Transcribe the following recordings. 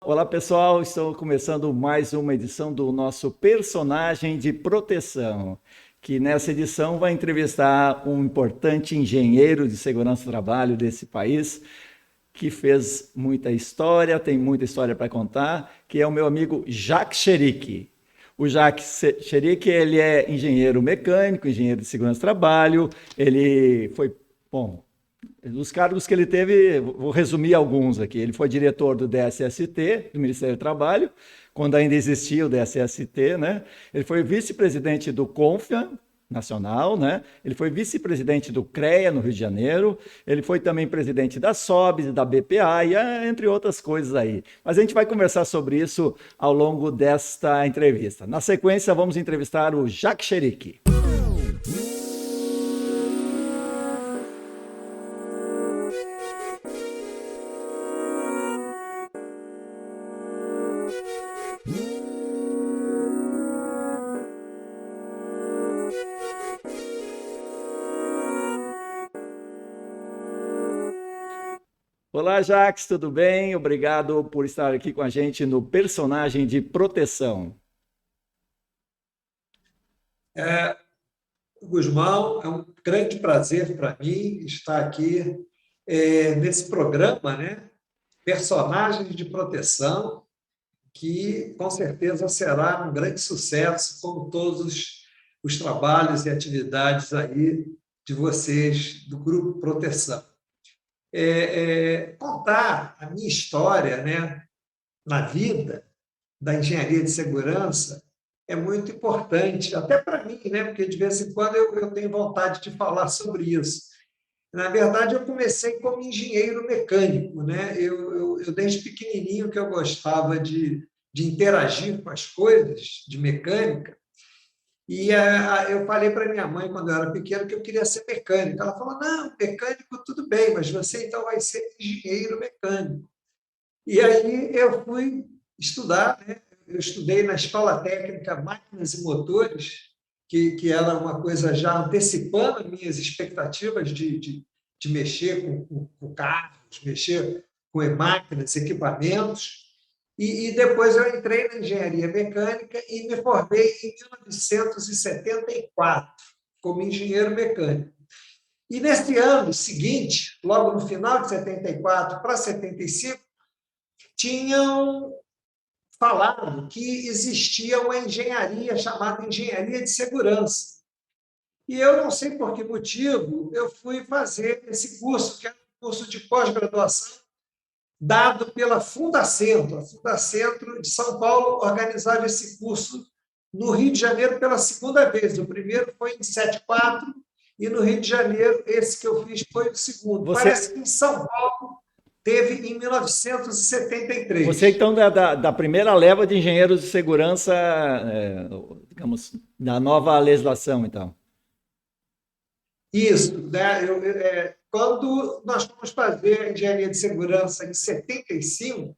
Olá, pessoal. Estamos começando mais uma edição do nosso Personagem de Proteção, que nessa edição vai entrevistar um importante engenheiro de segurança do trabalho desse país, que fez muita história, tem muita história para contar, que é o meu amigo Jacques Cherique. O Jacques Cherique, ele é engenheiro mecânico, engenheiro de segurança do trabalho, ele foi, bom, os cargos que ele teve, vou resumir alguns aqui. Ele foi diretor do DSST, do Ministério do Trabalho, quando ainda existia o DSST, né? Ele foi vice-presidente do CONFIA Nacional, né? Ele foi vice-presidente do CREA no Rio de Janeiro. Ele foi também presidente da SOBS, da BPA, e entre outras coisas aí. Mas a gente vai conversar sobre isso ao longo desta entrevista. Na sequência, vamos entrevistar o Jacques Cherique. Olá, Jacques, tudo bem? Obrigado por estar aqui com a gente no Personagem de Proteção. Gusmão, é um grande prazer para mim estar aqui nesse programa, né? Personagens de Proteção, que com certeza será um grande sucesso, como todos os trabalhos e atividades aí de vocês do Grupo Proteção. Contar a minha história, né, na vida da engenharia de segurança é muito importante, até para mim, né? Porque de vez em quando eu tenho vontade de falar sobre isso. Na verdade, eu comecei como engenheiro mecânico, né? Eu desde pequenininho que eu gostava de interagir com as coisas de mecânica, e eu falei para minha mãe, quando eu era pequeno, que eu queria ser mecânico. Ela falou, não, mecânico tudo bem, mas você então vai ser engenheiro mecânico. E aí eu fui estudar, né? Eu estudei na Escola Técnica Máquinas e Motores, que era uma coisa já antecipando minhas expectativas de mexer com carros, mexer com máquinas, equipamentos. E depois eu entrei na engenharia mecânica e me formei em 1974 como engenheiro mecânico. E nesse ano seguinte, logo no final de 74 para 75, tinham falado que existia uma engenharia chamada engenharia de segurança. E eu não sei por que motivo eu fui fazer esse curso, que é um curso de pós-graduação dado pela Fundacentro. A Fundacentro de São Paulo organizava esse curso no Rio de Janeiro pela segunda vez. O primeiro foi em 74 e no Rio de Janeiro esse que eu fiz foi o segundo. Parece que em São Paulo teve em 1973. Você, então, da primeira leva de engenheiros de segurança, digamos, da nova legislação, então. Isso, né? Quando nós fomos fazer a engenharia de segurança em 75,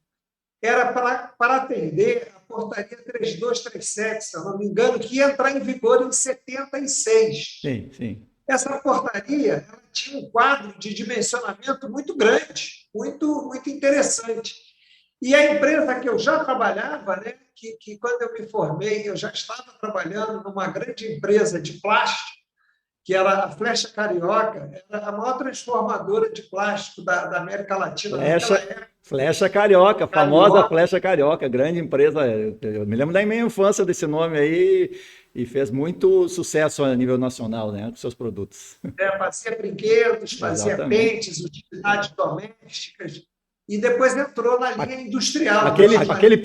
era para atender a portaria 3237, se eu não me engano, que ia entrar em vigor em 76. Sim, sim. Essa portaria ela tinha um quadro de dimensionamento muito grande, muito interessante. E a empresa que eu já trabalhava, né, que quando eu me formei, eu já estava trabalhando numa grande empresa de plástico, que era a Flecha Carioca, era a maior transformadora de plástico da América Latina naquela época. Flecha Carioca, a famosa Flecha Carioca, grande empresa. Eu me lembro da minha infância desse nome aí e fez muito sucesso a nível nacional, né, com seus produtos. Fazia brinquedos, fazia pentes, utilidades domésticas. E depois entrou na linha industrial. Aquele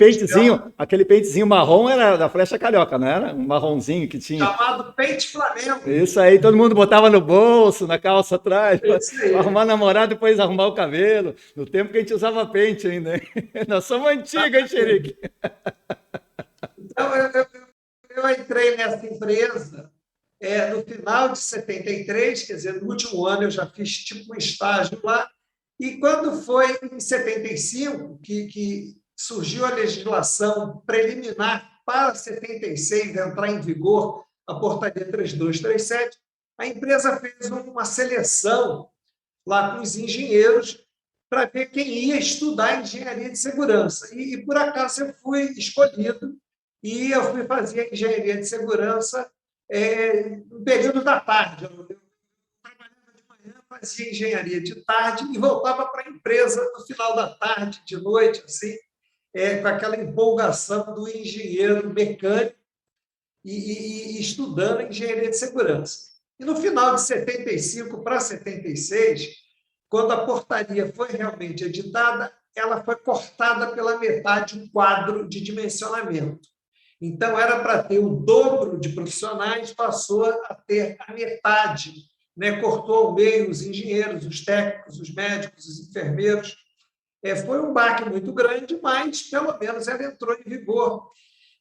pentezinho marrom era da Flecha Carioca, não era? Um marronzinho que tinha. Chamado pente Flamengo. Isso aí, todo mundo botava no bolso, na calça atrás, para arrumar namorado e depois arrumar o cabelo. No tempo que a gente usava pente ainda. Nós somos antigos, hein, Cherique? Então, eu entrei nessa empresa no final de 73, quer dizer, no último ano eu já fiz tipo um estágio lá. E quando foi em 75 que surgiu a legislação preliminar para 76 entrar em vigor a portaria 3237, a empresa fez uma seleção lá com os engenheiros para ver quem ia estudar engenharia de segurança. Por acaso, eu fui escolhido e eu fui fazer engenharia de segurança no período da tarde. Eu trabalhava de manhã, fazia engenharia de tarde e voltava para a empresa no final da tarde, de noite, assim, com aquela empolgação do engenheiro mecânico e estudando engenharia de segurança. E no final de 75 para 76, quando a portaria foi realmente editada, ela foi cortada pela metade o quadro de dimensionamento. Então, era para ter o dobro de profissionais, passou a ter a metade, né? Cortou ao meio os engenheiros, os técnicos, os médicos, os enfermeiros. Foi um baque muito grande, mas, pelo menos, ela entrou em vigor.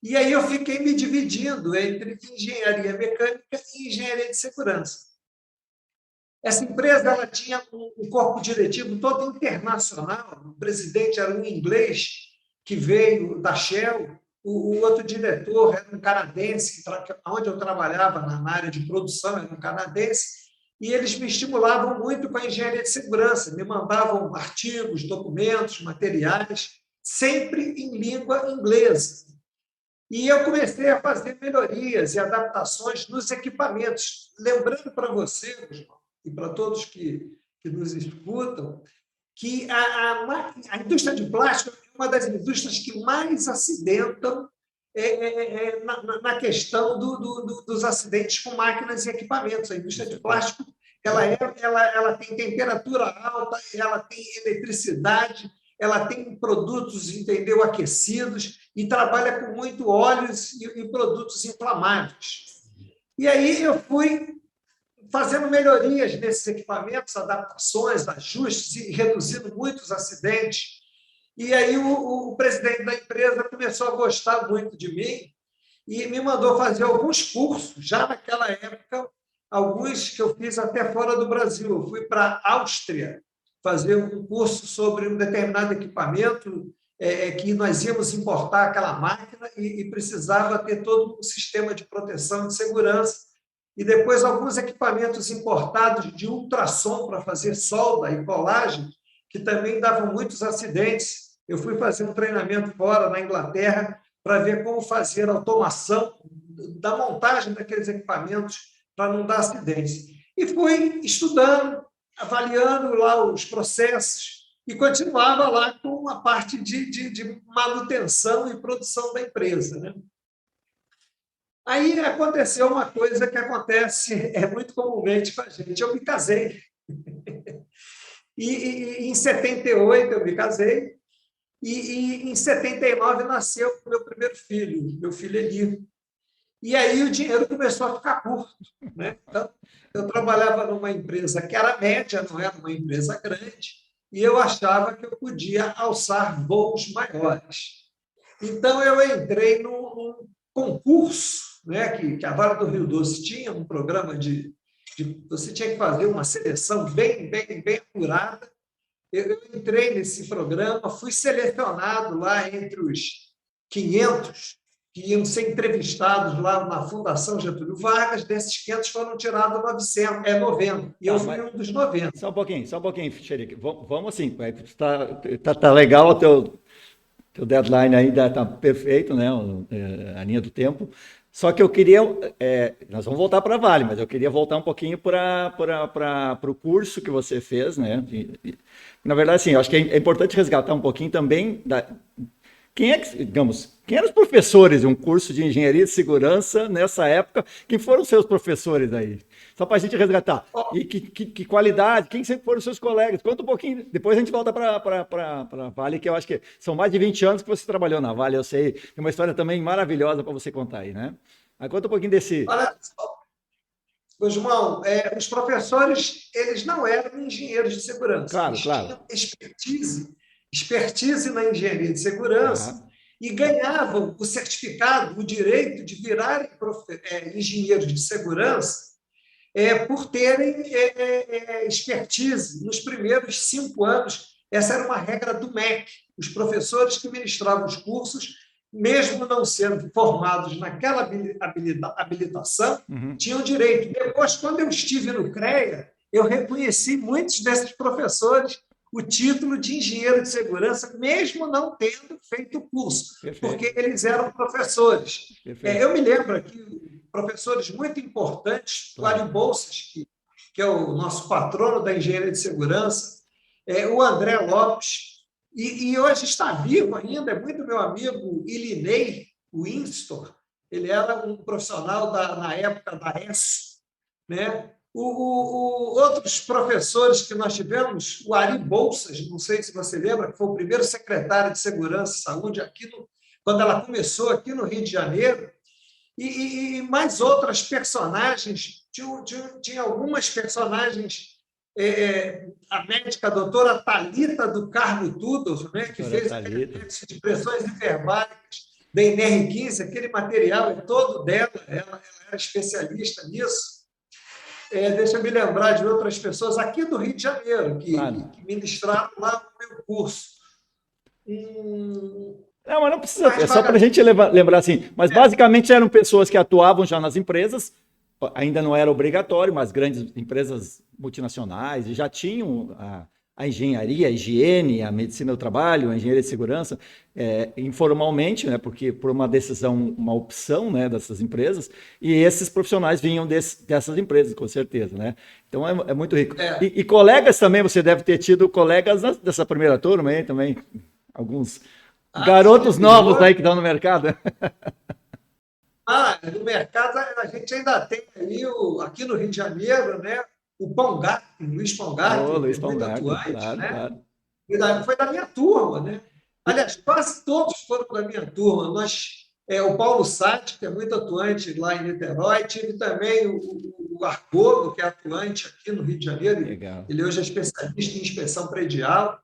E aí eu fiquei me dividindo entre engenharia mecânica e engenharia de segurança. Essa empresa ela tinha um corpo diretivo todo internacional. O presidente era um inglês que veio da Shell, o outro diretor era um canadense, onde eu trabalhava na área de produção, era um canadense, e eles me estimulavam muito com a engenharia de segurança, me mandavam artigos, documentos, materiais, sempre em língua inglesa. E eu comecei a fazer melhorias e adaptações nos equipamentos. Lembrando para você, Gusmão, e para todos que nos escutam, que a indústria de plástico é uma das indústrias que mais acidentam na questão dos acidentes com máquinas e equipamentos. A indústria de plástico ela tem temperatura alta, ela tem eletricidade, ela tem produtos, entendeu, aquecidos e trabalha com muito óleos e produtos inflamáveis. E aí eu fui fazendo melhorias nesses equipamentos, adaptações, ajustes e reduzindo muitos acidentes. E aí o presidente da empresa começou a gostar muito de mim e me mandou fazer alguns cursos, já naquela época, alguns que eu fiz até fora do Brasil. Eu fui para a Áustria fazer um curso sobre um determinado equipamento que nós íamos importar aquela máquina e precisava ter todo um sistema de proteção e de segurança. E depois alguns equipamentos importados de ultrassom para fazer solda e colagem, que também davam muitos acidentes. Eu fui fazer um treinamento fora, na Inglaterra, para ver como fazer a automação da montagem daqueles equipamentos para não dar acidentes. E fui estudando, avaliando lá os processos e continuava lá com a parte de manutenção e produção da empresa, né? Aí aconteceu uma coisa que acontece muito comumente com a gente. Eu me casei. E em 78 eu me casei. E em 79 nasceu o meu primeiro filho, meu filho Eli. E aí o dinheiro começou a ficar curto, né? Então, eu trabalhava numa empresa que era média, não era uma empresa grande, e eu achava que eu podia alçar voos maiores. Então, eu entrei num concurso, né, que a Vale do Rio Doce tinha um programa você tinha que fazer uma seleção bem apurada. Eu entrei nesse programa, fui selecionado lá entre os 500 que iam ser entrevistados lá na Fundação Getúlio Vargas. Desses 500 foram tirados 90, e eu fui um dos 90. Só um pouquinho, Xerique. Vamos assim, tá legal o teu deadline aí, tá perfeito, né? A linha do tempo. Só que eu queria, nós vamos voltar para a Vale, mas eu queria voltar um pouquinho para o curso que você fez, né? Na verdade, assim, eu acho que é importante resgatar um pouquinho também quem eram os professores de um curso de engenharia de segurança nessa época? Quem foram os seus professores aí? Só para a gente resgatar. E que qualidade, quem sempre foram os seus colegas? Conta um pouquinho, depois a gente volta para a Vale, que eu acho que são mais de 20 anos que você trabalhou na Vale, eu sei. Tem uma história também maravilhosa para você contar aí, né? Mas conta um pouquinho desse... Olha só, João, os professores, eles não eram engenheiros de segurança. Claro, eles claro. tinham expertise na engenharia de segurança e ganhavam o certificado, o direito de virarem engenheiros de segurança por terem expertise nos primeiros 5 anos. Essa era uma regra do MEC. Os professores que ministravam os cursos, mesmo não sendo formados naquela habilitação, tinham direito. Depois, quando eu estive no CREA, eu reconheci muitos desses professores o título de engenheiro de segurança, mesmo não tendo feito o curso, porque eles eram professores. Eu me lembro aqui, professores muito importantes, o Ari Bolsas, que é o nosso patrono da engenharia de segurança, o André Lopes, e hoje está vivo ainda, é muito meu amigo Ilinei Winstor, ele era um profissional na época da ESSO, né? Outros professores que nós tivemos, o Ari Bolsas, não sei se você lembra, que foi o primeiro secretário de Segurança e Saúde quando ela começou aqui no Rio de Janeiro, e mais outras personagens, tinha algumas personagens, a médica a doutora Thalita do Carmo Tudor, né, que fez aquele índice de pressões hiperbáricas da NR15, aquele material é todo dela, ela era especialista nisso. Deixa eu me lembrar de outras pessoas aqui do Rio de Janeiro, que ministraram lá no meu curso. Não, mas não precisa, é só para a gente lembrar assim. Mas basicamente eram pessoas que atuavam já nas empresas, ainda não era obrigatório, mas grandes empresas multinacionais e já tinham a engenharia, a higiene, a medicina do trabalho, a engenharia de segurança, informalmente, né, porque por uma decisão, uma opção, né, dessas empresas, e esses profissionais vinham dessas empresas, com certeza, né? Então é muito rico. E colegas também, você deve ter tido colegas dessa primeira turma aí também, alguns garotos novos aí que estão no mercado. No mercado a gente ainda tem aí, aqui no Rio de Janeiro, né, o Paungarten, Luiz Paungarten, Luiz muito Paungarten, atuante, claro, né? claro. Foi da minha turma, né? Aliás, quase todos foram da minha turma. O Paulo Satti, que é muito atuante lá em Niterói, tive também o Argogo, que é atuante aqui no Rio de Janeiro. Legal. Ele hoje é especialista em inspeção predial.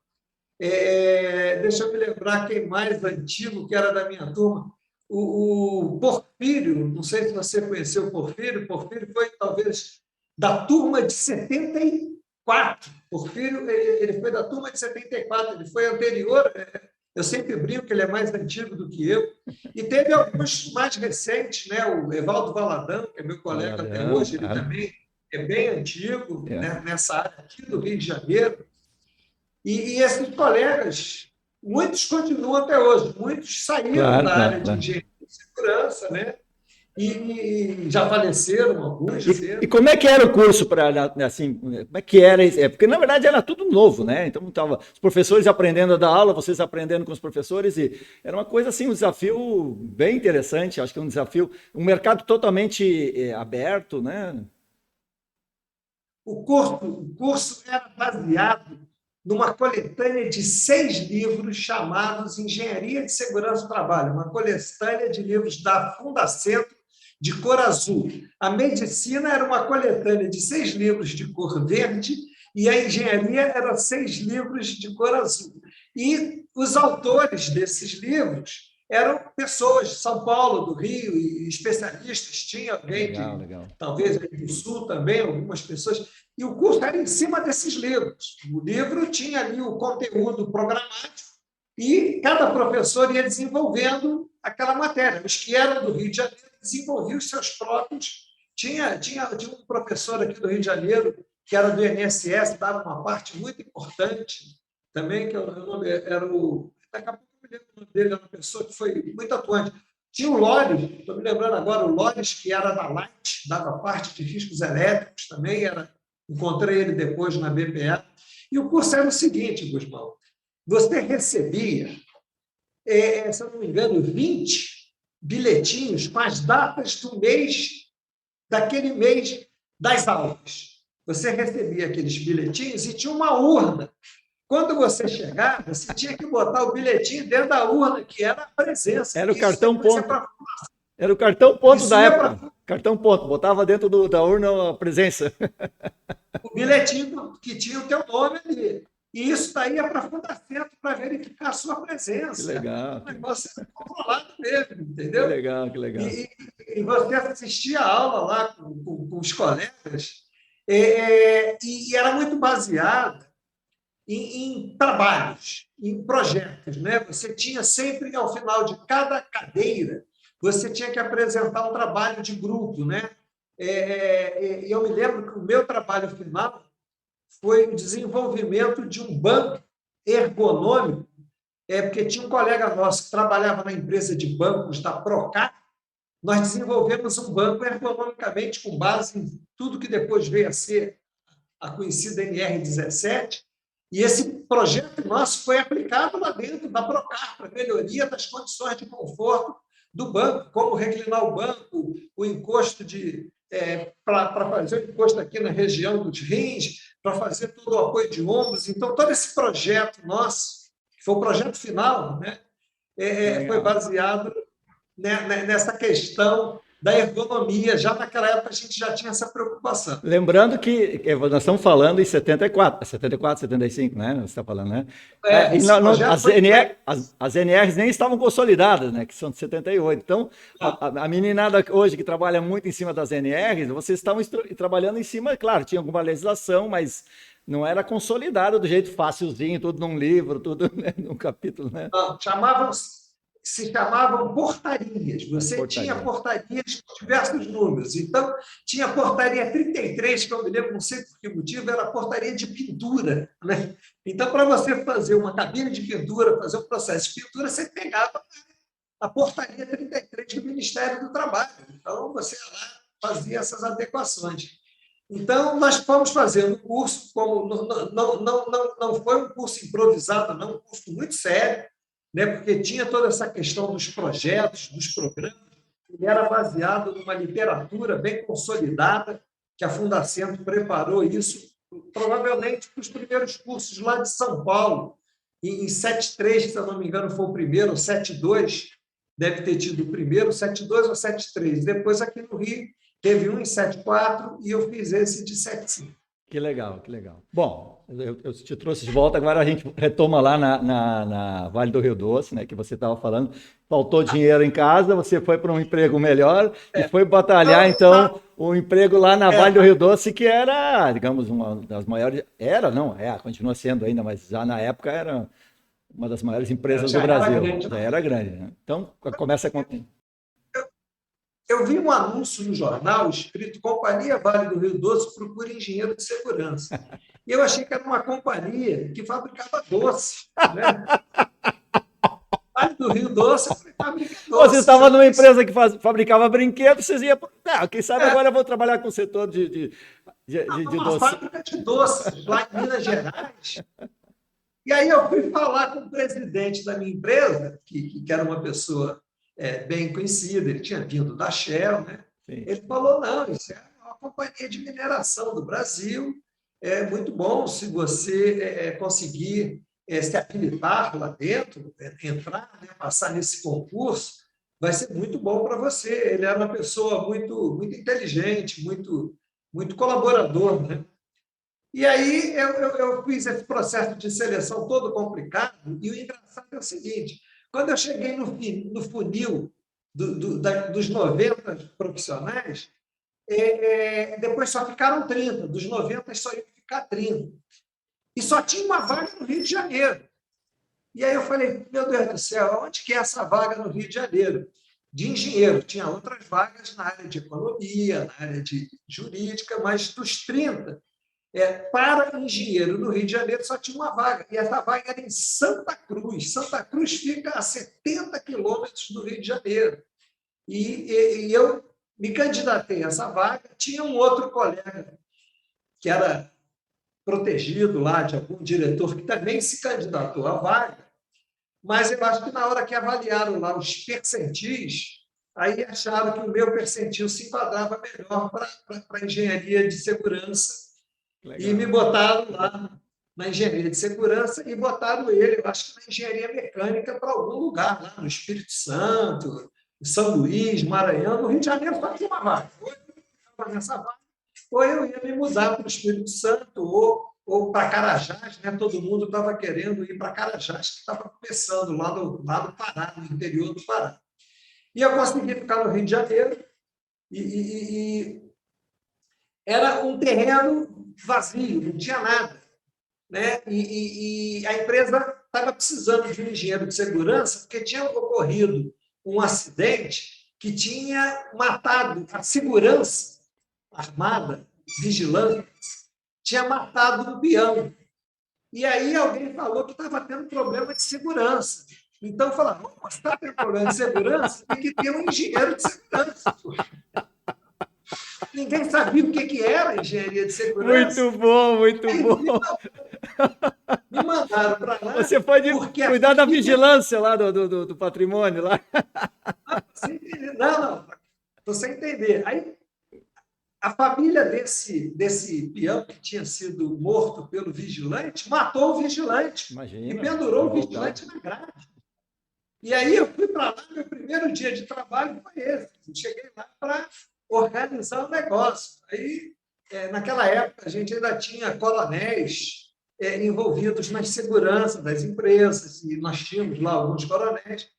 Deixa eu me lembrar quem mais antigo que era da minha turma. O Porfírio, não sei se você conheceu o Porfírio. Porfírio foi, talvez, da turma de 74. Porfírio, ele foi da turma de 74, ele foi anterior. Eu sempre brinco que ele é mais antigo do que eu. E teve alguns mais recentes, né? O Evaldo Valadão, que é meu colega até hoje, ele também é bem antigo, né? Nessa área aqui do Rio de Janeiro. E esses colegas, muitos continuam até hoje, muitos saíram da área de engenharia de segurança, né? E já faleceram alguns. E como é que era o curso para assim, como é que era? Porque na verdade era tudo novo, né? Então tava os professores aprendendo a dar aula, vocês aprendendo com os professores, e era uma coisa assim, um desafio bem interessante. Acho que é um desafio, um mercado totalmente aberto, né? O curso era baseado numa coletânea de 6 livros chamados Engenharia de Segurança do Trabalho, uma coletânea de livros da Fundacentro de cor azul. A medicina era uma coletânea de 6 livros de cor verde e a engenharia era 6 livros de cor azul. E os autores desses livros eram pessoas de São Paulo, do Rio, e especialistas. Tinha alguém talvez do Sul também, algumas pessoas. E o curso era em cima desses livros. O livro tinha ali o conteúdo programático e cada professor ia desenvolvendo aquela matéria. Os que eram do Rio de Janeiro desenvolviam os seus próprios. Tinha um professor aqui do Rio de Janeiro, que era do INSS, dava uma parte muito importante também, que o nome era o... Daqui a pouco eu me lembro o nome dele, era uma pessoa que foi muito atuante. Tinha o Lores, estou me lembrando agora, o Lores, que era da Light, dava parte de riscos elétricos também, encontrei ele depois na BPA. E o curso era o seguinte, Gusmão, você recebia, se eu não me engano, 20 bilhetinhos com as datas do mês, daquele mês das aulas. Você recebia aqueles bilhetinhos e tinha uma urna. Quando você chegava, você tinha que botar o bilhetinho dentro da urna, que era a presença. Era o cartão ponto. Era o cartão ponto da época. Cartão ponto. Botava dentro da urna a presença. O bilhetinho que tinha o teu nome ali. E isso daí é para a Fundacentro, para verificar a sua presença. Que legal. O negócio é controlado mesmo, entendeu? Que legal, que legal. E você assistia a aula lá com os colegas, e era muito baseado em trabalhos, em projetos, né? Você tinha sempre, ao final de cada cadeira, você tinha que apresentar um trabalho de grupo, né? Eu me lembro que o meu trabalho final foi o desenvolvimento de um banco ergonômico, porque tinha um colega nosso que trabalhava na empresa de bancos da Procar. Nós desenvolvemos um banco ergonomicamente com base em tudo que depois veio a ser a conhecida NR17, e esse projeto nosso foi aplicado lá dentro da Procar para melhoria das condições de conforto do banco, como reclinar o banco, o encosto para fazer o encosto aqui na região dos rins, para fazer todo o apoio de ombros. Então, todo esse projeto nosso, que foi o projeto final, né, foi baseado nessa questão da ergonomia. Já naquela época a gente já tinha essa preocupação. Lembrando que nós estamos falando em 74, 75, né? Você está falando, né? As NRs nem estavam consolidadas, né? Que são de 78. Então, a meninada hoje que trabalha muito em cima das NRs, vocês estavam trabalhando em cima, claro, tinha alguma legislação, mas não era consolidado do jeito facilzinho, tudo num livro, tudo, né, num capítulo, né? Não, se chamavam portarias. Você tinha portarias com diversos números. Então, tinha a portaria 33, que eu me lembro, não sei por que motivo, era a portaria de pintura, né? Então, para você fazer uma cabine de pintura, fazer um processo de pintura, você pegava a portaria 33 do Ministério do Trabalho. Então, você lá fazia essas adequações. Então, nós fomos fazendo um curso, como não foi um curso improvisado, não, um curso muito sério, né? Porque tinha toda essa questão dos projetos, dos programas, ele era baseado numa literatura bem consolidada, que a Fundacentro preparou isso, provavelmente para os primeiros cursos lá de São Paulo, em 73, se eu não me engano, foi o primeiro, ou 72, deve ter tido o primeiro, 72 ou 73. Depois, aqui no Rio, teve um em 74 e eu fiz esse de 75. Que legal, que legal. Bom, eu te trouxe de volta, agora a gente retoma lá na Vale do Rio Doce, né, que você estava falando. Faltou dinheiro em casa, você foi para um emprego melhor e foi batalhar, então, o emprego lá na Vale do Rio Doce, que era, digamos, uma das maiores... continua sendo ainda, mas já na época era uma das maiores empresas do Brasil. Já era grande, né? Então, começa a... Eu vi um anúncio no jornal escrito Companhia Vale do Rio Doce procura engenheiro de segurança. E eu achei que era uma companhia que fabricava doce, né? Vale do Rio Doce fabrica doce. Você estava numa empresa que fabricava brinquedos, vocês iam... quem sabe agora eu vou trabalhar com o setor de uma doce. Fábrica de doces lá em Minas Gerais. E aí eu fui falar com o presidente da minha empresa, que era uma pessoa bem conhecida, ele tinha vindo da Shell, né? Ele falou, não, isso é uma companhia de mineração do Brasil, é muito bom se você conseguir se habilitar lá dentro, entrar, né, passar nesse concurso, vai ser muito bom para você. Ele era uma pessoa muito, muito inteligente, muito, muito colaborador, né? E aí eu fiz esse processo de seleção todo complicado, e o engraçado é o seguinte, quando eu cheguei no funil dos 90 profissionais, depois só ficaram 30, dos 90 só iam ficar 30. E só tinha uma vaga no Rio de Janeiro. E aí eu falei, meu Deus do céu, onde que é essa vaga no Rio de Janeiro? De engenheiro. Tinha outras vagas na área de economia, na área de jurídica, mas dos 30, para engenheiro no Rio de Janeiro só tinha uma vaga, e essa vaga era em Santa Cruz. Santa Cruz fica a 70 quilômetros do Rio de Janeiro. E eu me candidatei a essa vaga. Tinha um outro colega que era protegido lá de algum diretor que também se candidatou à vaga, mas eu acho que na hora que avaliaram lá os percentis, aí acharam que o meu percentil se enquadrava melhor para engenharia de segurança. Legal. E me botaram lá na engenharia de segurança e botaram ele, eu acho que na engenharia mecânica, para algum lugar, lá no Espírito Santo, São Luís, Maranhão. No Rio de Janeiro só tinha uma vaga. Ou eu ficava nessa vaga, ou eu ia me mudar para o Espírito Santo, ou para Carajás, né? Todo mundo estava querendo ir para Carajás, que estava começando lá do Pará, no interior do Pará. E eu consegui ficar no Rio de Janeiro, e era um terreno vazio, não tinha nada, né? E a empresa estava precisando de um engenheiro de segurança, porque tinha ocorrido um acidente que tinha matado a segurança armada, vigilante, tinha matado um peão. E aí alguém falou que estava tendo problema de segurança. Então, falaram, se está tendo problema de segurança, tem que ter um engenheiro de segurança. Ninguém sabia o que era engenharia de segurança. Muito bom, muito Aí bom. me mandaram para lá, Você pode porque cuidar da vigilância lá do patrimônio lá. Não, estou sem entender. Aí a família desse peão que tinha sido morto pelo vigilante matou o vigilante e Imagina. pendurou o vigilante na grade. E aí eu fui para lá, meu primeiro dia de trabalho foi esse. Eu cheguei lá para organizar o negócio. Aí, naquela época, a gente ainda tinha coronéis envolvidos nas seguranças das empresas, e nós tínhamos lá alguns coronéis.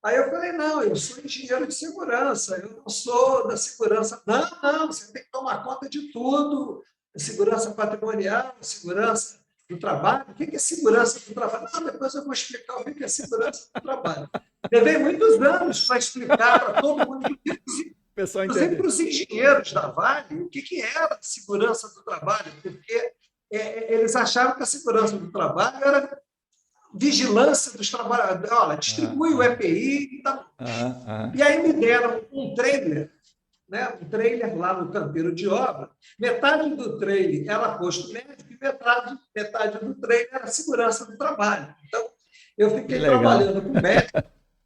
Aí eu falei, não, eu sou engenheiro de segurança, eu não sou da segurança. Não, não, você tem que tomar conta de tudo, segurança patrimonial, segurança do trabalho. O que é segurança do trabalho? Não, depois eu vou explicar o que é segurança do trabalho. Levei muitos anos para explicar para todo mundo, inclusive para os engenheiros da Vale, o que era segurança do trabalho, porque eles achavam que a segurança do trabalho era vigilância dos trabalhadores. Olha, distribui o EPI. E aí me deram um trailer, né? Um trailer lá no canteiro de obra. Metade do trailer era posto médico e metade do trailer era segurança do trabalho. Então, eu fiquei trabalhando com médico,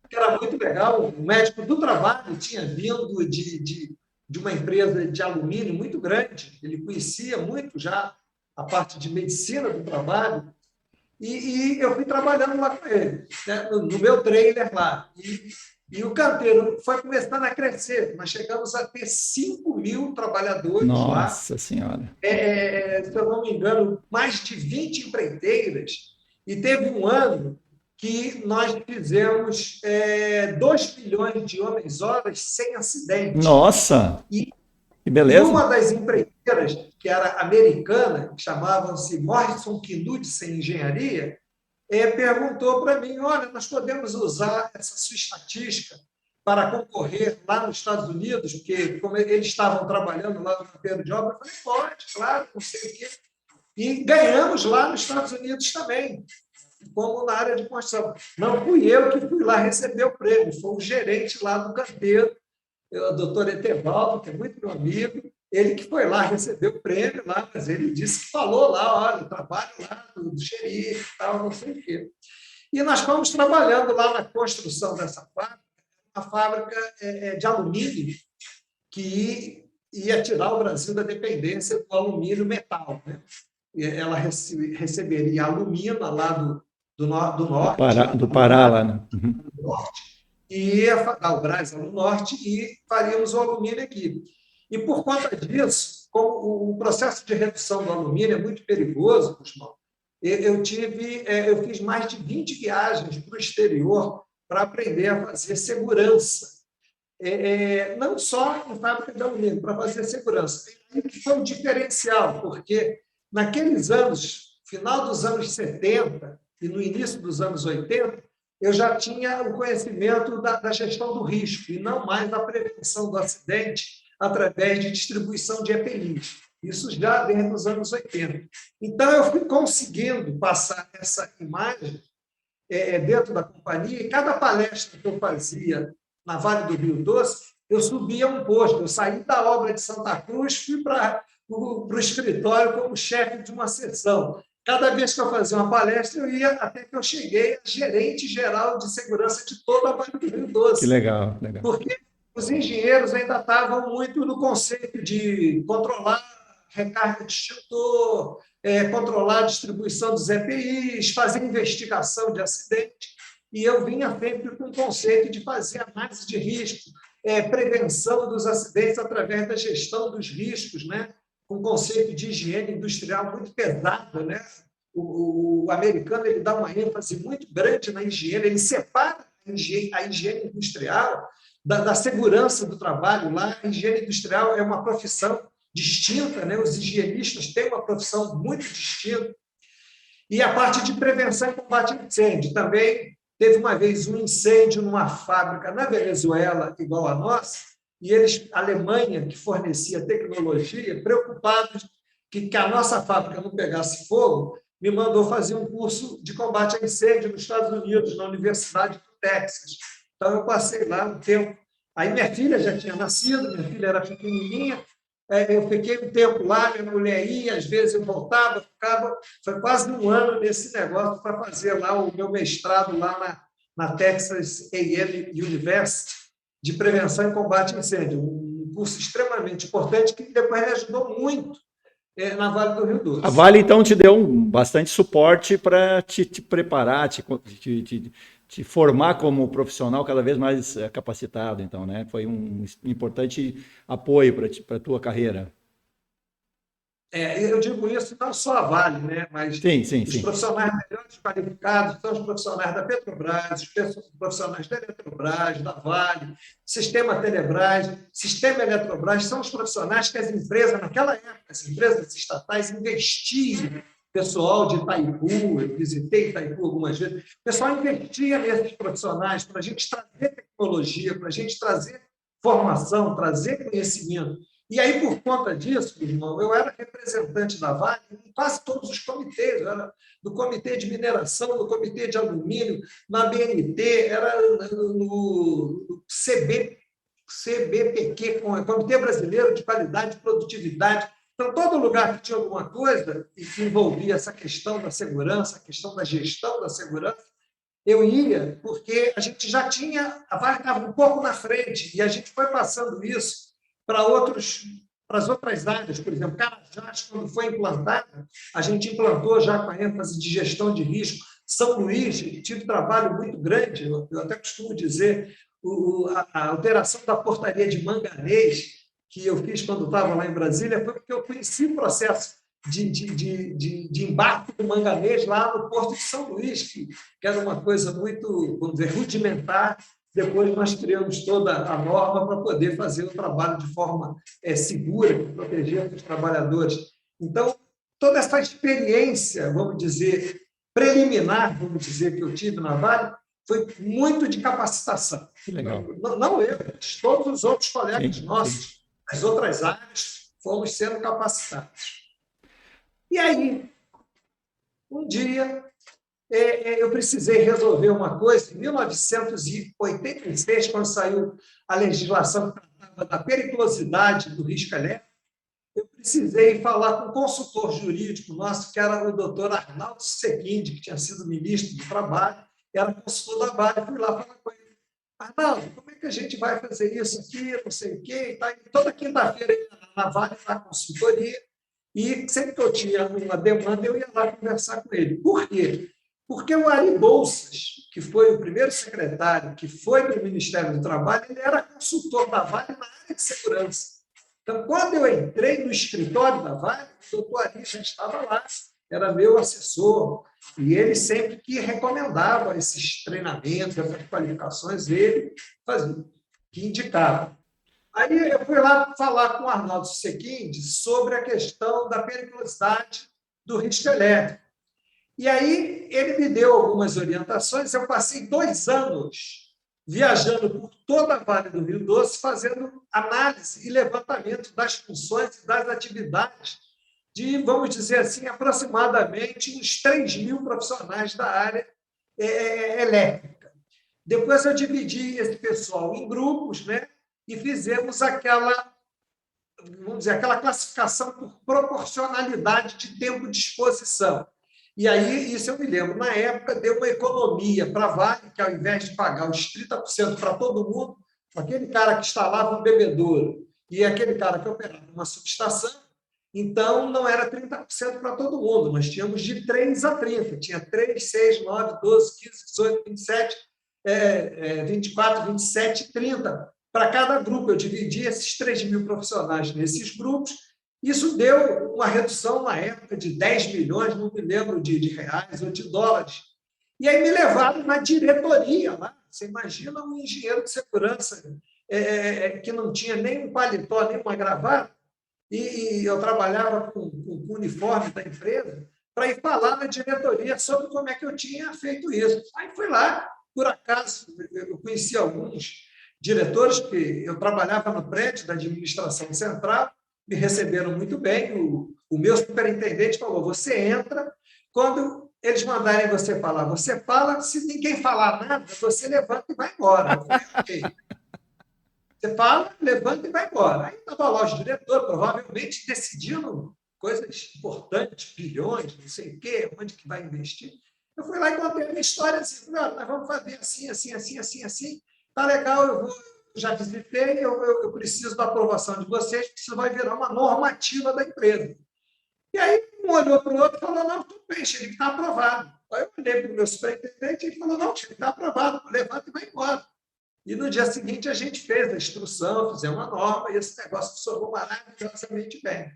que era muito legal. O médico do trabalho tinha vindo de uma empresa de alumínio muito grande, ele conhecia muito já a parte de medicina do trabalho, e eu fui trabalhando lá com ele, né, no meu trailer lá. E o canteiro foi começando a crescer. Nós chegamos a ter 5.000 trabalhadores lá. Nossa Senhora! Se eu não me engano, mais de 20 empreiteiras. E teve um ano que nós fizemos 2 milhões de homens-horas sem acidente. Nossa! Que beleza! E uma das empreiteiras, que era americana, que chamavam-se Morrison Knudsen Engenharia, perguntou para mim, olha, nós podemos usar essa sua estatística para concorrer lá nos Estados Unidos, porque como eles estavam trabalhando lá no canteiro de obra, eu falei, pode, claro, não sei o quê. E ganhamos lá nos Estados Unidos também, como na área de construção. Não fui eu que fui lá receber o prêmio, foi o gerente lá do canteiro, o doutor Etevaldo, que é muito meu amigo, ele que foi lá receber o prêmio lá, mas ele disse que falou lá, olha, eu trabalho lá do xerife, tal, não sei o quê. E nós fomos trabalhando lá na construção dessa fábrica, uma fábrica de alumínio que ia tirar o Brasil da dependência do alumínio metal, né? Ela receberia a alumina lá do norte. Do Pará, lá, né? Do norte, e ia dar o Brás no norte e faríamos o alumínio aqui. E, por conta disso, como o processo de redução do alumínio é muito perigoso, Gustavo, eu fiz mais de 20 viagens para o exterior para aprender a fazer segurança. Não só em fábrica de alumínio, para fazer segurança. E foi um diferencial, porque naqueles anos, final dos anos 70 e no início dos anos 80, eu já tinha o conhecimento da gestão do risco e não mais da prevenção do acidente através de distribuição de EPIs. Isso já desde os anos 80. Então, eu fui conseguindo passar essa imagem dentro da companhia, e cada palestra que eu fazia na Vale do Rio Doce, eu subia um posto. Eu saí da obra de Santa Cruz, fui para o escritório como chefe de uma seção. Cada vez que eu fazia uma palestra, eu ia até que eu cheguei a gerente geral de segurança de toda a Vale do Rio Doce. Que legal, legal. Porque os engenheiros ainda estavam muito no conceito de controlar recarga de extintor, controlar a distribuição dos EPIs, fazer investigação de acidente. E eu vinha sempre com o conceito de fazer análise de risco, prevenção dos acidentes através da gestão dos riscos, né? Com conceito de higiene industrial muito pesado, né? O americano ele dá uma ênfase muito grande na higiene, ele separa a higiene industrial da segurança do trabalho. Lá, a higiene industrial é uma profissão distinta, né? Os higienistas têm uma profissão muito distinta. E a parte de prevenção e combate a incêndio. Também teve uma vez um incêndio numa fábrica na Venezuela, igual a nossa, e eles, a Alemanha, que fornecia tecnologia, preocupados que a nossa fábrica não pegasse fogo, me mandou fazer um curso de combate a incêndio nos Estados Unidos, na Universidade do Texas. Então, eu passei lá um tempo. Aí, minha filha já tinha nascido, minha filha era pequenininha, eu fiquei um tempo lá, minha mulher ia, às vezes eu voltava, ficava. Foi quase um ano nesse negócio para fazer lá o meu mestrado lá na Texas A&M University de prevenção e combate a incêndio, um curso extremamente importante que depois me ajudou muito na Vale do Rio A Doce. Vale, então, te deu bastante suporte para te preparar, te formar como profissional cada vez mais capacitado, então, né? Foi um importante apoio para a tua carreira. Eu digo isso não só a Vale, né? Mas Sim, sim, os sim. profissionais melhores qualificados são os profissionais da Petrobras, os profissionais da Eletrobras, da Vale, Sistema Telebrás, Sistema Eletrobras, são os profissionais que as empresas, naquela época, as empresas estatais investiam. Pessoal de Itaipu, eu visitei Itaipu algumas vezes, o pessoal investia nesses profissionais para a gente trazer tecnologia, para a gente trazer formação, trazer conhecimento. E aí, por conta disso, irmão, eu era representante da Vale em quase todos os comitês. Eu era do Comitê de Mineração, do Comitê de Alumínio, na BNT, era no CBPQ, Comitê Brasileiro de Qualidade e Produtividade. Então, todo lugar que tinha alguma coisa que envolvia essa questão da segurança, a questão da gestão da segurança, eu ia, porque a gente já tinha, a Vale estava um pouco na frente, e a gente foi passando isso para as outras áreas. Por exemplo, Carajás, quando foi implantada, a gente implantou já com a ênfase de gestão de risco. São Luís, tive trabalho muito grande, eu até costumo dizer, a alteração da portaria de manganês, que eu fiz quando estava lá em Brasília, foi porque eu conheci o processo de embarque do manganês lá no Porto de São Luís, que era uma coisa muito, vamos dizer, rudimentar. Depois nós criamos toda a norma para poder fazer o trabalho de forma segura, protegendo os trabalhadores. Então, toda essa experiência, vamos dizer, preliminar, vamos dizer, que eu tive na Vale, foi muito de capacitação. Que legal. Não eu, mas todos os outros colegas nossos, Sim. das outras áreas, fomos sendo capacitados. E aí, um dia, eu precisei resolver uma coisa. Em 1986, quando saiu a legislação que tratava da periculosidade do risco elétrico, eu precisei falar com um consultor jurídico nosso, que era o doutor Arnaldo Sequinde, que tinha sido ministro do Trabalho, era consultor da Vale. Fui lá falar com ele. Arnaldo, como é que a gente vai fazer isso aqui, não sei o quê? Tá? Toda quinta-feira, na Vale, na consultoria, e sempre que eu tinha uma demanda, eu ia lá conversar com ele. Por quê? Porque o Ari Bolsas, que foi o primeiro secretário que foi do Ministério do Trabalho, ele era consultor da Vale na área de segurança. Então, quando eu entrei no escritório da Vale, o doutor Ari já estava lá, era meu assessor, e ele sempre que recomendava esses treinamentos, essas qualificações, ele fazia, que indicava. Aí eu fui lá falar com o Arnaldo Sequinde sobre a questão da periculosidade do risco elétrico. E aí ele me deu algumas orientações. Eu passei 2 anos viajando por toda a Vale do Rio Doce, fazendo análise e levantamento das funções e das atividades de, vamos dizer assim, aproximadamente uns 3.000 profissionais da área elétrica. Depois eu dividi esse pessoal em grupos, né? E fizemos aquela, vamos dizer, aquela classificação por proporcionalidade de tempo de exposição. E aí, isso eu me lembro, na época deu uma economia para a Vale, que ao invés de pagar os 30% para todo mundo, aquele cara que instalava um bebedouro e aquele cara que operava uma subestação, então não era 30% para todo mundo, nós tínhamos de 3 a 30, tinha 3, 6, 9, 12, 15, 18, 27, 24, 27, 30. Para cada grupo, eu dividi esses 3.000 profissionais nesses grupos. Isso deu uma redução, na época, de 10 milhões, não me lembro de reais ou de dólares. E aí me levaram na diretoria lá. Você imagina um engenheiro de segurança que não tinha nem um paletó, nem uma gravata, e eu trabalhava com o uniforme da empresa, para ir falar na diretoria sobre como é que eu tinha feito isso. Aí fui lá, por acaso, eu conheci alguns diretores, que eu trabalhava no prédio da administração central, me receberam muito bem. O meu superintendente falou, você entra, quando eles mandarem você falar, você fala, se ninguém falar nada, você levanta e vai embora. Eu falei, ok. Você fala, levanta e vai embora. Aí estava lá o diretor, provavelmente decidindo coisas importantes, bilhões, não sei o quê, onde que vai investir. Eu fui lá e contei a minha história assim, nós vamos fazer assim, assim, assim, assim, assim. Tá legal, já visitei, eu preciso da aprovação de vocês, porque isso vai virar uma normativa da empresa. E aí um olhou para o outro e falou, não, tudo bem, Xerife, está aprovado. Aí eu olhei para o meu superintendente e ele falou, não, Xerife, está aprovado, levanta e vai embora. E no dia seguinte a gente fez a instrução, fizemos uma norma, e esse negócio funcionou maravilhosamente bem.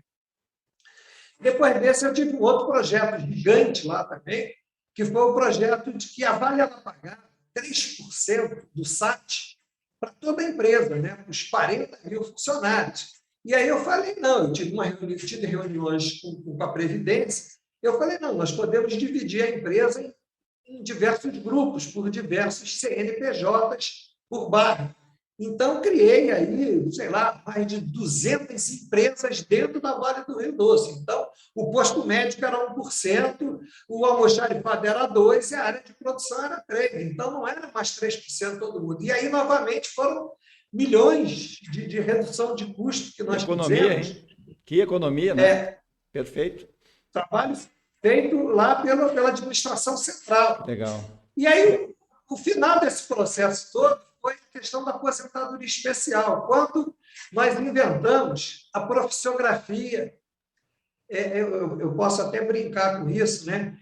Depois desse, eu tive um outro projeto gigante lá também, que foi o projeto de que a Vale ela pagava 3% do SAT para toda a empresa, né? Para os 40 mil funcionários. E aí eu falei, não, eu tive reuniões com a Previdência, eu falei, não, nós podemos dividir a empresa em diversos grupos, por diversos CNPJs por bairro. Então, criei aí, sei lá, mais de 200 empresas dentro da Vale do Rio Doce. Então, o posto médico era 1%, o almoxarifado era 2% e a área de produção era 3%. Então, não era mais 3% todo mundo. E aí, novamente, foram milhões de redução de custo que nós Economia, fizemos. hein? Que economia, né? Perfeito. Trabalho feito lá pela administração central. Legal. E aí, o final desse processo todo foi a questão da aposentadoria especial. Quando nós inventamos a profissiografia, eu posso até brincar com isso, né?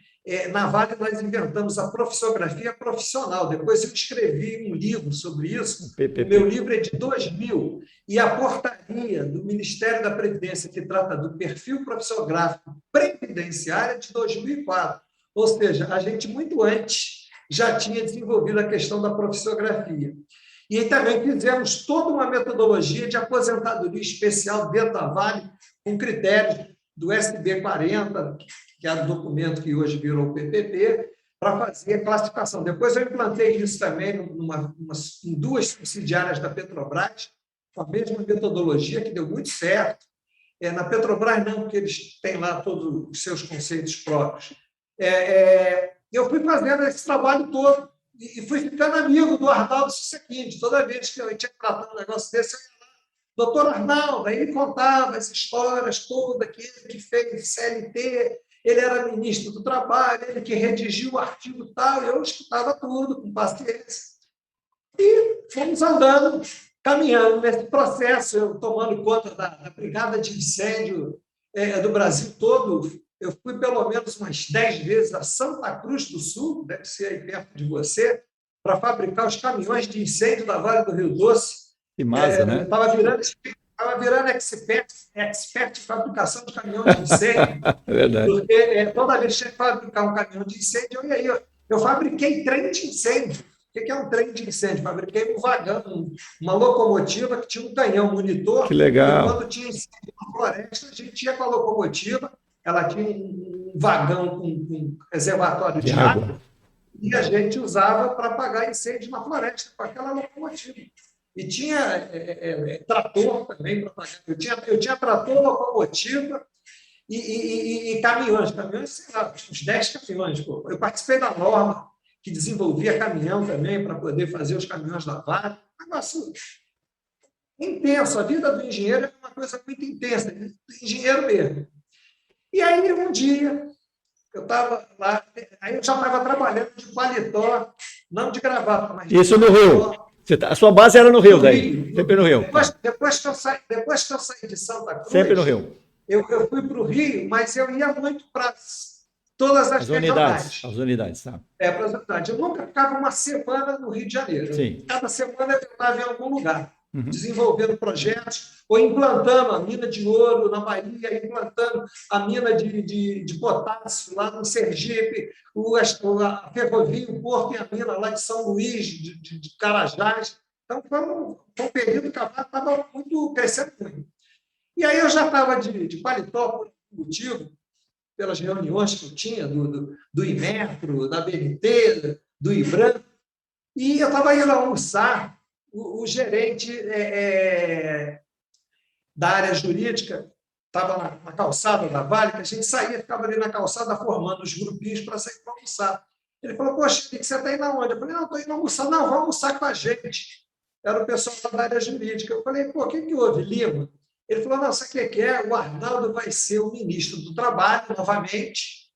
Na Vale, nós inventamos a profissiografia profissional. Depois eu escrevi um livro sobre isso. O meu livro é de 2000. E a portaria do Ministério da Previdência, que trata do perfil profissiográfico previdenciário, é de 2004. Ou seja, a gente, muito antes, já tinha desenvolvido a questão da profissiografia. E também fizemos toda uma metodologia de aposentadoria especial dentro da Vale, com critérios do SB 40, que é o documento que hoje virou o PPP, para fazer a classificação. Depois eu implantei isso também em 2 subsidiárias da Petrobras, com a mesma metodologia, que deu muito certo. Na Petrobras, não, porque eles têm lá todos os seus conceitos próprios. Eu fui fazendo esse trabalho todo e fui ficando amigo do Arnaldo Susequinde. Toda vez que eu tinha que tratar um negócio desse, eu ia lá, doutor Arnaldo, aí ele contava as histórias todas, aquele que fez CLT, ele era ministro do Trabalho, ele que redigiu o artigo tal, e eu escutava tudo com paciência. E fomos andando, caminhando nesse processo, eu tomando conta da brigada de incêndio do Brasil todo. Eu fui pelo menos umas 10 vezes a Santa Cruz do Sul, deve ser aí perto de você, para fabricar os caminhões de incêndio da Vale do Rio Doce. Que massa, né? Estava virando expert em fabricação de caminhão de incêndio, É verdade. porque toda vez que tinha que fabricar um caminhão de incêndio, eu fabriquei trem de incêndio. O que é um trem de incêndio? Fabriquei um vagão, uma locomotiva que tinha um canhão monitor. Que legal. E quando tinha incêndio na floresta, a gente ia com a locomotiva, ela tinha um vagão com reservatório de água, e a gente usava para apagar incêndio na floresta com aquela locomotiva. E tinha trator também para apagar. Eu tinha trator, locomotiva e caminhões. Caminhões, sei lá, uns 10 caminhões. Pô. Eu participei da norma que desenvolvia caminhão também para poder fazer os caminhões da Vale. Negócio intenso. A vida do engenheiro é uma coisa muito intensa, do engenheiro mesmo. E aí, um dia, eu estava lá, aí eu já estava trabalhando de paletó, não de gravata, mas isso de no Rio. A sua base era no Rio, daí? Sempre no Rio. Depois que eu saí de Santa Cruz, sempre no Rio. Eu fui para o Rio, mas eu ia muito para todas as unidades. As unidades, tá. Para as unidades. Eu nunca ficava uma semana no Rio de Janeiro. Sim. Cada semana eu estava em algum lugar, desenvolvendo projetos, ou implantando a mina de ouro na Bahia, implantando a mina de potássio lá no Sergipe, a ferrovia, o porto e a mina lá de São Luís, de Carajás. Então, foi um período que a Vale estava crescendo muito. E aí eu já estava de paletó por motivo, pelas reuniões que eu tinha do Inmetro, da BNT, do IBRAM, e eu estava indo almoçar, o gerente da área jurídica estava na calçada da Vale, que a gente saía, ficava ali na calçada formando os grupinhos para sair para almoçar. Ele falou, poxa, Henrique, você está indo aonde? Eu falei, não, estou indo almoçar. Não, vamos almoçar com a gente. Era o pessoal da área jurídica. Eu falei, pô, o que houve, Lima? Ele falou, não, sabe o que é? O Arnaldo vai ser o ministro do Trabalho, novamente,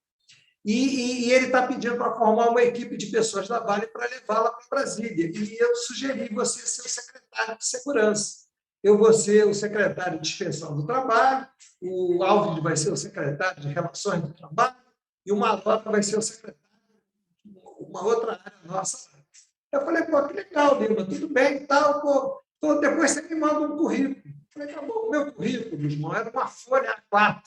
e ele está pedindo para formar uma equipe de pessoas da Vale para levá-la para Brasília. E eu sugeri você ser o secretário de Segurança. Eu vou ser o secretário de Inspeção do Trabalho, o Alves vai ser o secretário de Relações do Trabalho, e o Malota vai ser o secretário de uma outra área nossa. Eu falei, pô, que legal, Lima, tudo bem e tal, pô. Então, depois você me manda um currículo. Eu falei, tá bom, o meu currículo, irmão, era uma folha A4.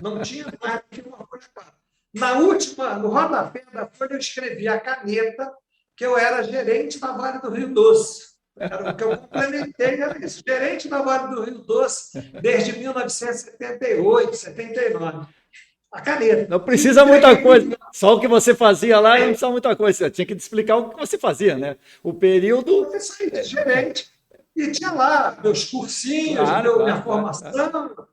Não tinha mais do que uma folha A4. Na última, no rodapé da folha, eu escrevi a caneta que eu era gerente da Vale do Rio Doce. Era o que eu complementei, era isso. Gerente da Vale do Rio Doce desde 1978, 79. A caneta. Não precisa muita coisa. Só o que você fazia lá não precisa muita coisa. Você tinha que explicar o que você fazia, né? O período. Isso aí, de gerente. E tinha lá meus cursinhos, Claro, claro, minha claro, formação, claro.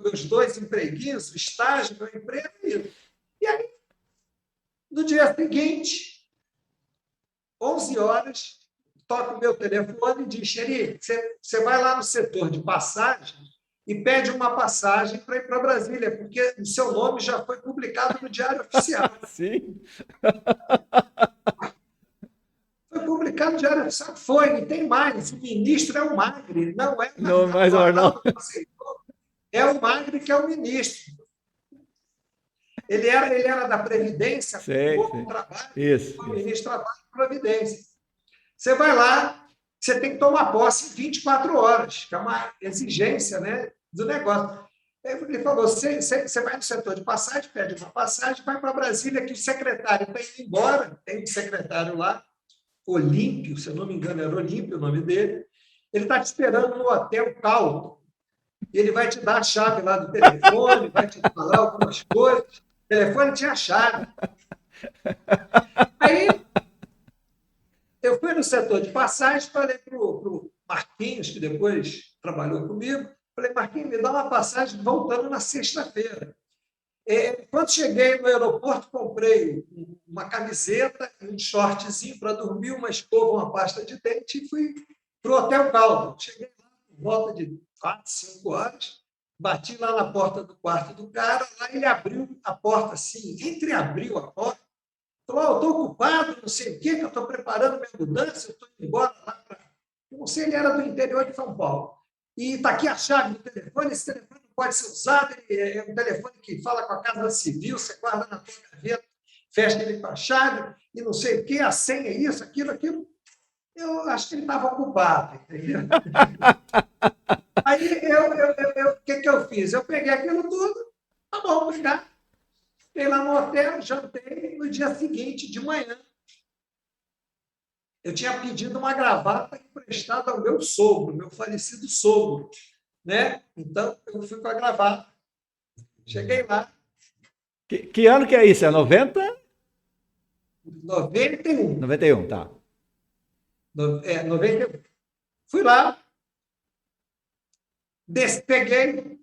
meus 2 empreguinhos, o estágio, meu emprego. E aí, no dia seguinte, 11 horas, toca o meu telefone e diz, Xeri, você vai lá no setor de passagem e pede uma passagem para ir para Brasília, porque o seu nome já foi publicado no Diário Oficial. Sim. Foi publicado no Diário Oficial, foi, e tem mais, o ministro é o Magre, não é Não, mais o jornal. Arnaldo, é o Magre que é o ministro. Ele era da Previdência, Sei, o sei. trabalho, Isso, foi isso. ministro do Trabalho e Previdência. Você vai lá, você tem que tomar posse em 24 horas, que é uma exigência, né, do negócio. Ele falou: você vai no setor de passagem, pede uma passagem, vai para Brasília, que o secretário está indo embora, tem um secretário lá, Olímpio, se eu não me engano, era Olímpio o nome dele, ele está te esperando no Hotel Caldo, e ele vai te dar a chave lá do telefone, vai te falar algumas coisas. O telefone tinha a chave. Aí eu fui no setor de passagem, falei para o Marquinhos, que depois trabalhou comigo, falei, Marquinhos, me dá uma passagem voltando na sexta-feira. Quando cheguei no aeroporto, comprei uma camiseta e um shortzinho para dormir, uma escova, uma pasta de dente e fui para o Hotel Caldo. Cheguei lá por volta de 4, 5 horas, bati lá na porta do quarto do cara, lá ele abriu a porta assim, entreabriu a porta, falou, eu estou ocupado, não sei o quê, que eu estou preparando minha mudança, eu estou indo embora lá para... Não sei, ele era do interior de São Paulo. E está aqui a chave do telefone, esse telefone não pode ser usado, ele é um telefone que fala com a Casa Civil, você guarda na tua gaveta, fecha ele com a chave, e não sei o quê, a senha é isso, aquilo. Eu acho que ele estava ocupado, entendeu? Aí, o que eu fiz? Eu peguei aquilo tudo, tá bom, obrigado. Fiquei lá no hotel, jantei, no dia seguinte, de manhã, eu tinha pedido uma gravata emprestada ao meu sogro, meu falecido sogro, né? Então, eu fui com a gravata. Cheguei lá, Que ano que é isso? É 90? 91. 91, tá. 91. Fui lá, peguei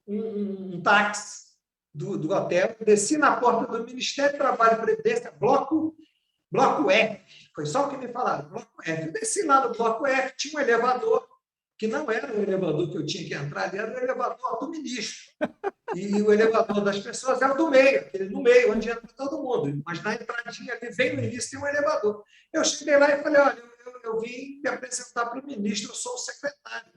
um táxi do hotel, desci na porta do Ministério do Trabalho e Previdência, bloco F. Foi só o que me falaram, bloco F. Eu desci lá no bloco F, tinha um elevador, que não era o elevador que eu tinha que entrar ali, era o elevador do ministro. E o elevador das pessoas era do meio, aquele no meio, onde entra todo mundo. Mas na entradinha ali, bem no início, tem um elevador. Eu cheguei lá e falei, olha, eu vim me apresentar para o ministro, eu sou o secretário.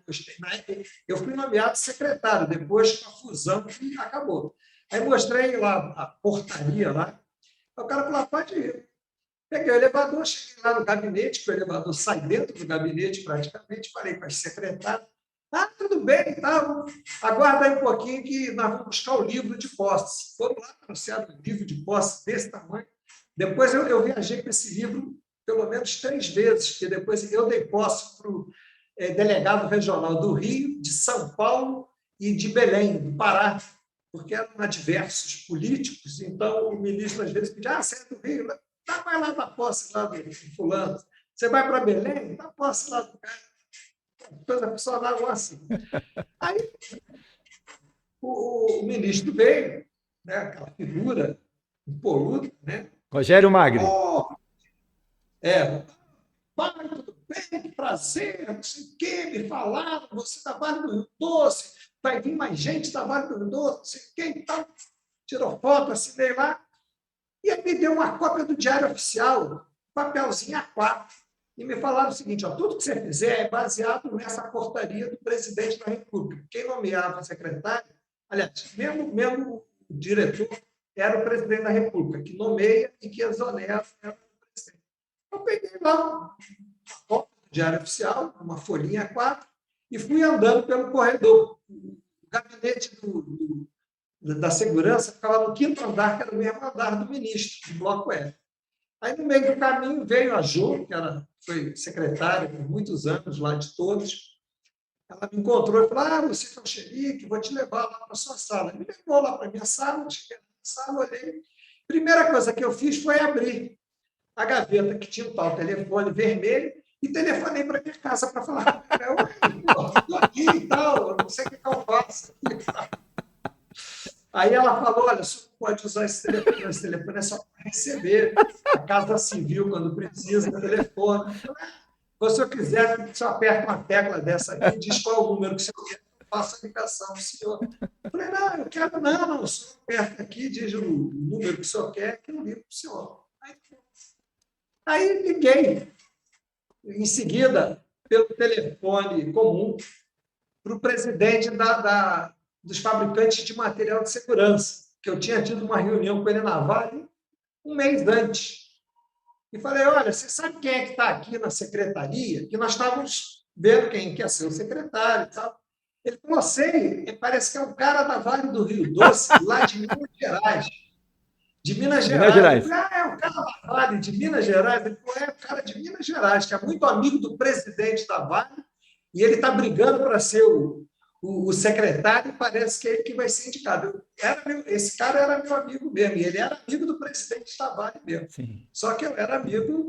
Eu fui nomeado secretário, depois com a fusão que acabou. Aí mostrei lá a portaria lá, o cara falou, pode ir. Peguei o elevador, cheguei lá no gabinete, que o elevador sai dentro do gabinete praticamente, falei com as secretárias, tudo bem, tá, aguarda aí um pouquinho que nós vamos buscar o livro de posse. Foram lá, trouxeram um livro de posse desse tamanho. Depois eu viajei com esse livro pelo menos 3 vezes, porque depois eu dei posse para o delegado regional do Rio, de São Paulo e de Belém, do Pará, porque eram adversos políticos, então o ministro às vezes pedia, você é do Rio, vai lá da posse lá do fulano. Você vai para Belém, dá posse lá do cara. Depois a pessoa dá assim. Aí o ministro veio, né, aquela figura impoluta, né? Rogério Magri. Oh, é, vai, tudo bem, que prazer, não sei o quê, me falaram, você da Vale do Rio Doce, vai vir mais gente da Vale do Rio Doce, não sei o quê e tal. Tirou foto, assinei lá, e ele me deu uma cópia do Diário Oficial, papelzinho A4, e me falaram o seguinte, ó, tudo que você fizer é baseado nessa portaria do presidente da República. Quem nomeava a secretária, aliás, mesmo o diretor era o presidente da República, que nomeia e que exonera era o presidente. Eu peguei lá uma cópia do Diário Oficial, uma folhinha A4, e fui andando pelo corredor. O gabinete da segurança ficava no quinto andar, que era o mesmo andar do ministro, do Bloco F. Aí, no meio do caminho, veio a Jo, que foi secretária por muitos anos lá de todos. Ela me encontrou e falou, você é o xerife, vou te levar lá para a sua sala. Me levou lá para a minha sala, cheguei na sala, olhei. Primeira coisa que eu fiz foi abrir a gaveta que tinha um tal telefone vermelho e telefonei para minha casa para falar, estou aqui e tal, não sei o que eu faço. Aí ela falou, olha, você pode usar esse telefone é só para receber. A Casa Civil, quando precisa, telefone. Se eu quiser, você aperta uma tecla dessa aqui, diz qual é o número que você quer, eu faço a ligação do senhor. Eu falei, não, eu quero, não, o senhor aperta aqui, diz o número que o senhor quer, que eu ligo para o senhor. Aí liguei, em seguida, pelo telefone comum, para o presidente dos fabricantes de material de segurança, que eu tinha tido uma reunião com ele na Vale um mês antes. E falei, olha, você sabe quem é que está aqui na secretaria? Que nós estávamos vendo quem quer ser o secretário e tal. Ele falou, sei, parece que é um cara da Vale do Rio Doce, lá de Minas Gerais. De Minas Gerais. Eu falei, é o cara da Vale de Minas Gerais? Ele falou, é o cara de Minas Gerais, que é muito amigo do presidente da Vale, e ele está brigando para ser o secretário, e parece que é ele que vai ser indicado. Esse cara era meu amigo mesmo, e ele era amigo do presidente da Vale mesmo. Sim. Só que eu era amigo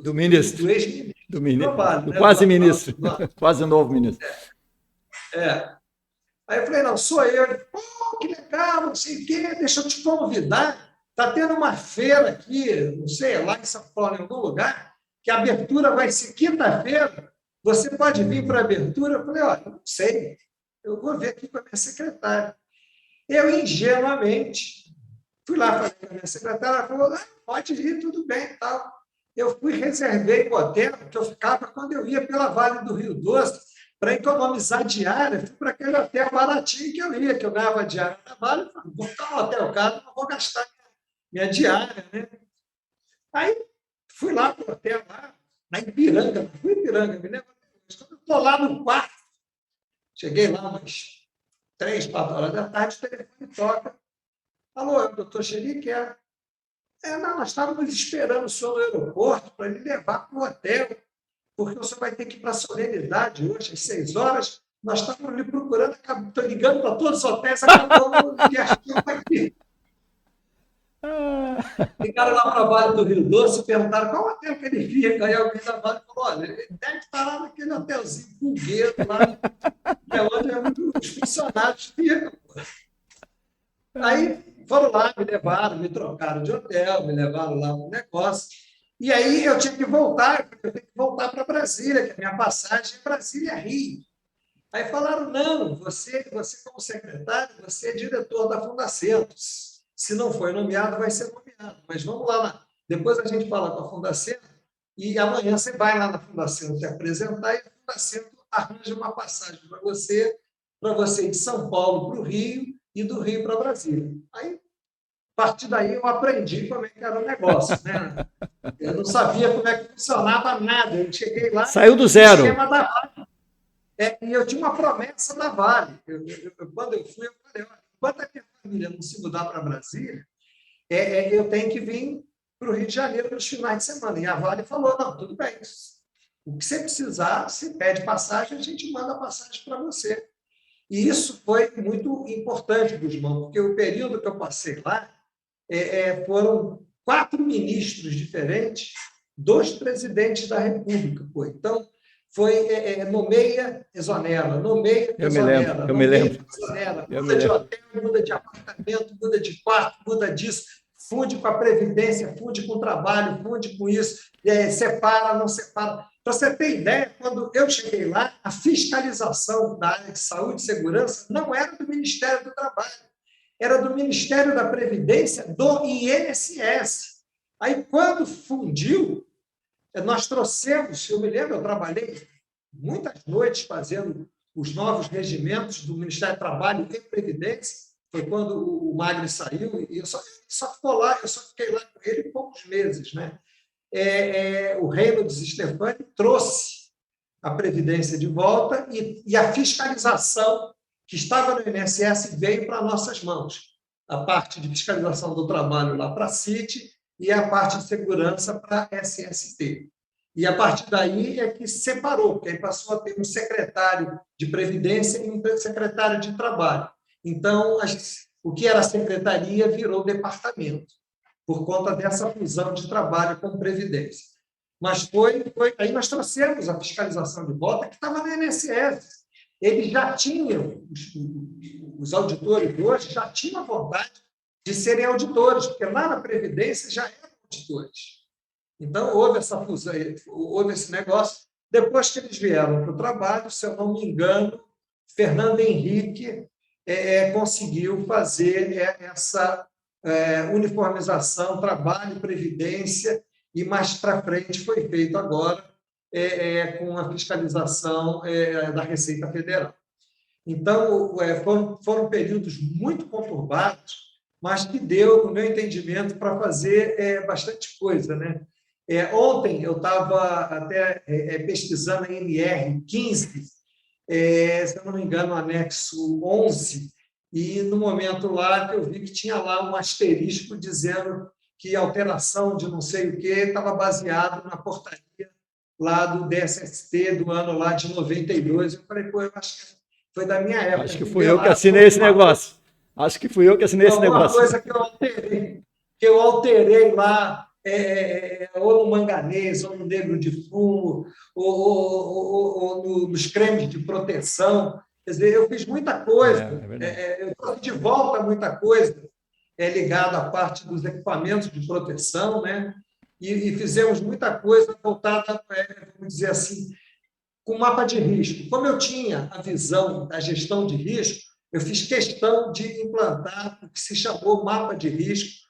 do ministro. Do ex-ministro. Do ministro. Vale, do quase ministro. Quase novo ministro. Aí eu falei, não, sou eu. Ele, que legal, não sei o quê, deixa eu te convidar. Está tendo uma feira aqui, não sei, lá em São Paulo, em algum lugar, que a abertura vai ser quinta-feira. Você pode vir para a abertura? Eu falei, olha, não sei, eu vou ver aqui com a minha secretária. Eu, ingenuamente, fui lá falei com a minha secretária, ela falou, pode ir, tudo bem, tal. Eu fui, reservei o hotel que eu ficava quando eu ia pela Vale do Rio Doce, para economizar diária, fui para aquele hotel baratinho que eu ia, que eu ganhava diária na Vale, falei, vou ficar no hotel caro, não vou gastar minha diária, né? Aí fui lá para o hotel, lá, na Ipiranga, me lembro. Quando eu estou lá no quarto, cheguei lá umas 3, 4 horas da tarde, o telefone toca. Alô, doutor Xerique? Não, nós estávamos esperando o senhor no aeroporto para ele levar para o hotel, porque o senhor vai ter que ir para a solenidade hoje, às 6 horas. Nós estávamos lhe procurando, estou ligando para todos os hotéis, acabamos de achar aqui. Ligaram lá para a Vale do Rio Doce e perguntaram qual hotel que ele fica. Aí alguém da Vale falou, olha, ele deve estar lá naquele hotelzinho Pulgueiro, lá, que é onde os funcionários ficam. Aí foram lá, me levaram, me trocaram de hotel, me levaram lá para o negócio. E aí eu tinha que voltar, porque eu tenho que voltar para Brasília, que a minha passagem é Brasília-Rio. Aí falaram, não, você como secretário, você é diretor da Fundacentos. Se não foi nomeado, vai ser nomeado. Mas vamos lá. Depois a gente fala com a Fundacentos e amanhã você vai lá na Fundacentos se apresentar e a Fundacentos arranja uma passagem para você ir de São Paulo para o Rio e do Rio para Brasília. Aí, a partir daí, eu aprendi como é que era o negócio. Né? Eu não sabia como é que funcionava nada. Eu cheguei lá... Saiu do zero. Esquema da Vale. E eu tinha uma promessa da Vale. Quando eu fui, eu falei, enquanto a minha família não se mudar para Brasília, eu tenho que vir para o Rio de Janeiro nos finais de semana. E a Vale falou, não, tudo bem. O que você precisar, você pede passagem, a gente manda a passagem para você. E isso foi muito importante, Guzmão, porque o período que eu passei lá foram 4 ministros diferentes, 2 presidentes da República. Pô. Então, foi nomeia, exonera, nomeia, Eu me lembro, exonera, eu me nomeia, lembro. exonera, Eu me muda de lembro. hotel, muda de apartamento, muda de quarto, muda disso, funde com a Previdência, funde com o trabalho, funde com isso, separa, não separa. Para você ter ideia, quando eu cheguei lá, a fiscalização da área de saúde e segurança não era do Ministério do Trabalho, era do Ministério da Previdência, do INSS. Aí, quando fundiu, nós trouxemos, eu me lembro, eu trabalhei muitas noites fazendo os novos regimentos do Ministério do Trabalho e Previdência, foi quando o Magno saiu, e eu só ficou lá, eu só fiquei lá com ele poucos meses, né? O Reino dos Stefani trouxe a Previdência de volta e a fiscalização que estava no INSS veio para nossas mãos. A parte de fiscalização do trabalho lá para a CIT e a parte de segurança para a SST. E a partir daí é que se separou, porque aí passou a ter um secretário de Previdência e um secretário de Trabalho. Então, o que era a secretaria virou departamento, por conta dessa fusão de trabalho com Previdência. Mas aí nós trouxemos a fiscalização de volta, que estava no INSS. Eles já tinham, os auditores hoje já tinham a vontade de serem auditores, porque lá na Previdência já eram auditores. Então, houve essa fusão, houve esse negócio. Depois que eles vieram para o trabalho, se eu não me engano, Fernando Henrique conseguiu fazer essa uniformização, trabalho, previdência, e mais para frente foi feito agora com a fiscalização da Receita Federal. Então, foram períodos muito conturbados, mas que deu, no meu entendimento, para fazer bastante coisa, né? Ontem eu estava até pesquisando a NR15, se eu não me engano, o anexo 11, e no momento lá que eu vi que tinha lá um asterisco dizendo que a alteração de não sei o quê estava baseado na portaria lá do DSST do ano lá de 92. Eu falei, pô, eu acho que foi da minha época. Acho que fui eu que assinei esse negócio. Acho que fui eu que assinei esse alguma negócio. coisa que eu alterei lá, ou no manganês, ou no negro de fumo, ou nos cremes de proteção. Quer dizer, eu fiz muita coisa, eu trouxe de volta muita coisa ligada à parte dos equipamentos de proteção, né? E fizemos muita coisa voltada, vamos dizer assim, com mapa de risco. Como eu tinha a visão da gestão de risco, eu fiz questão de implantar o que se chamou mapa de risco,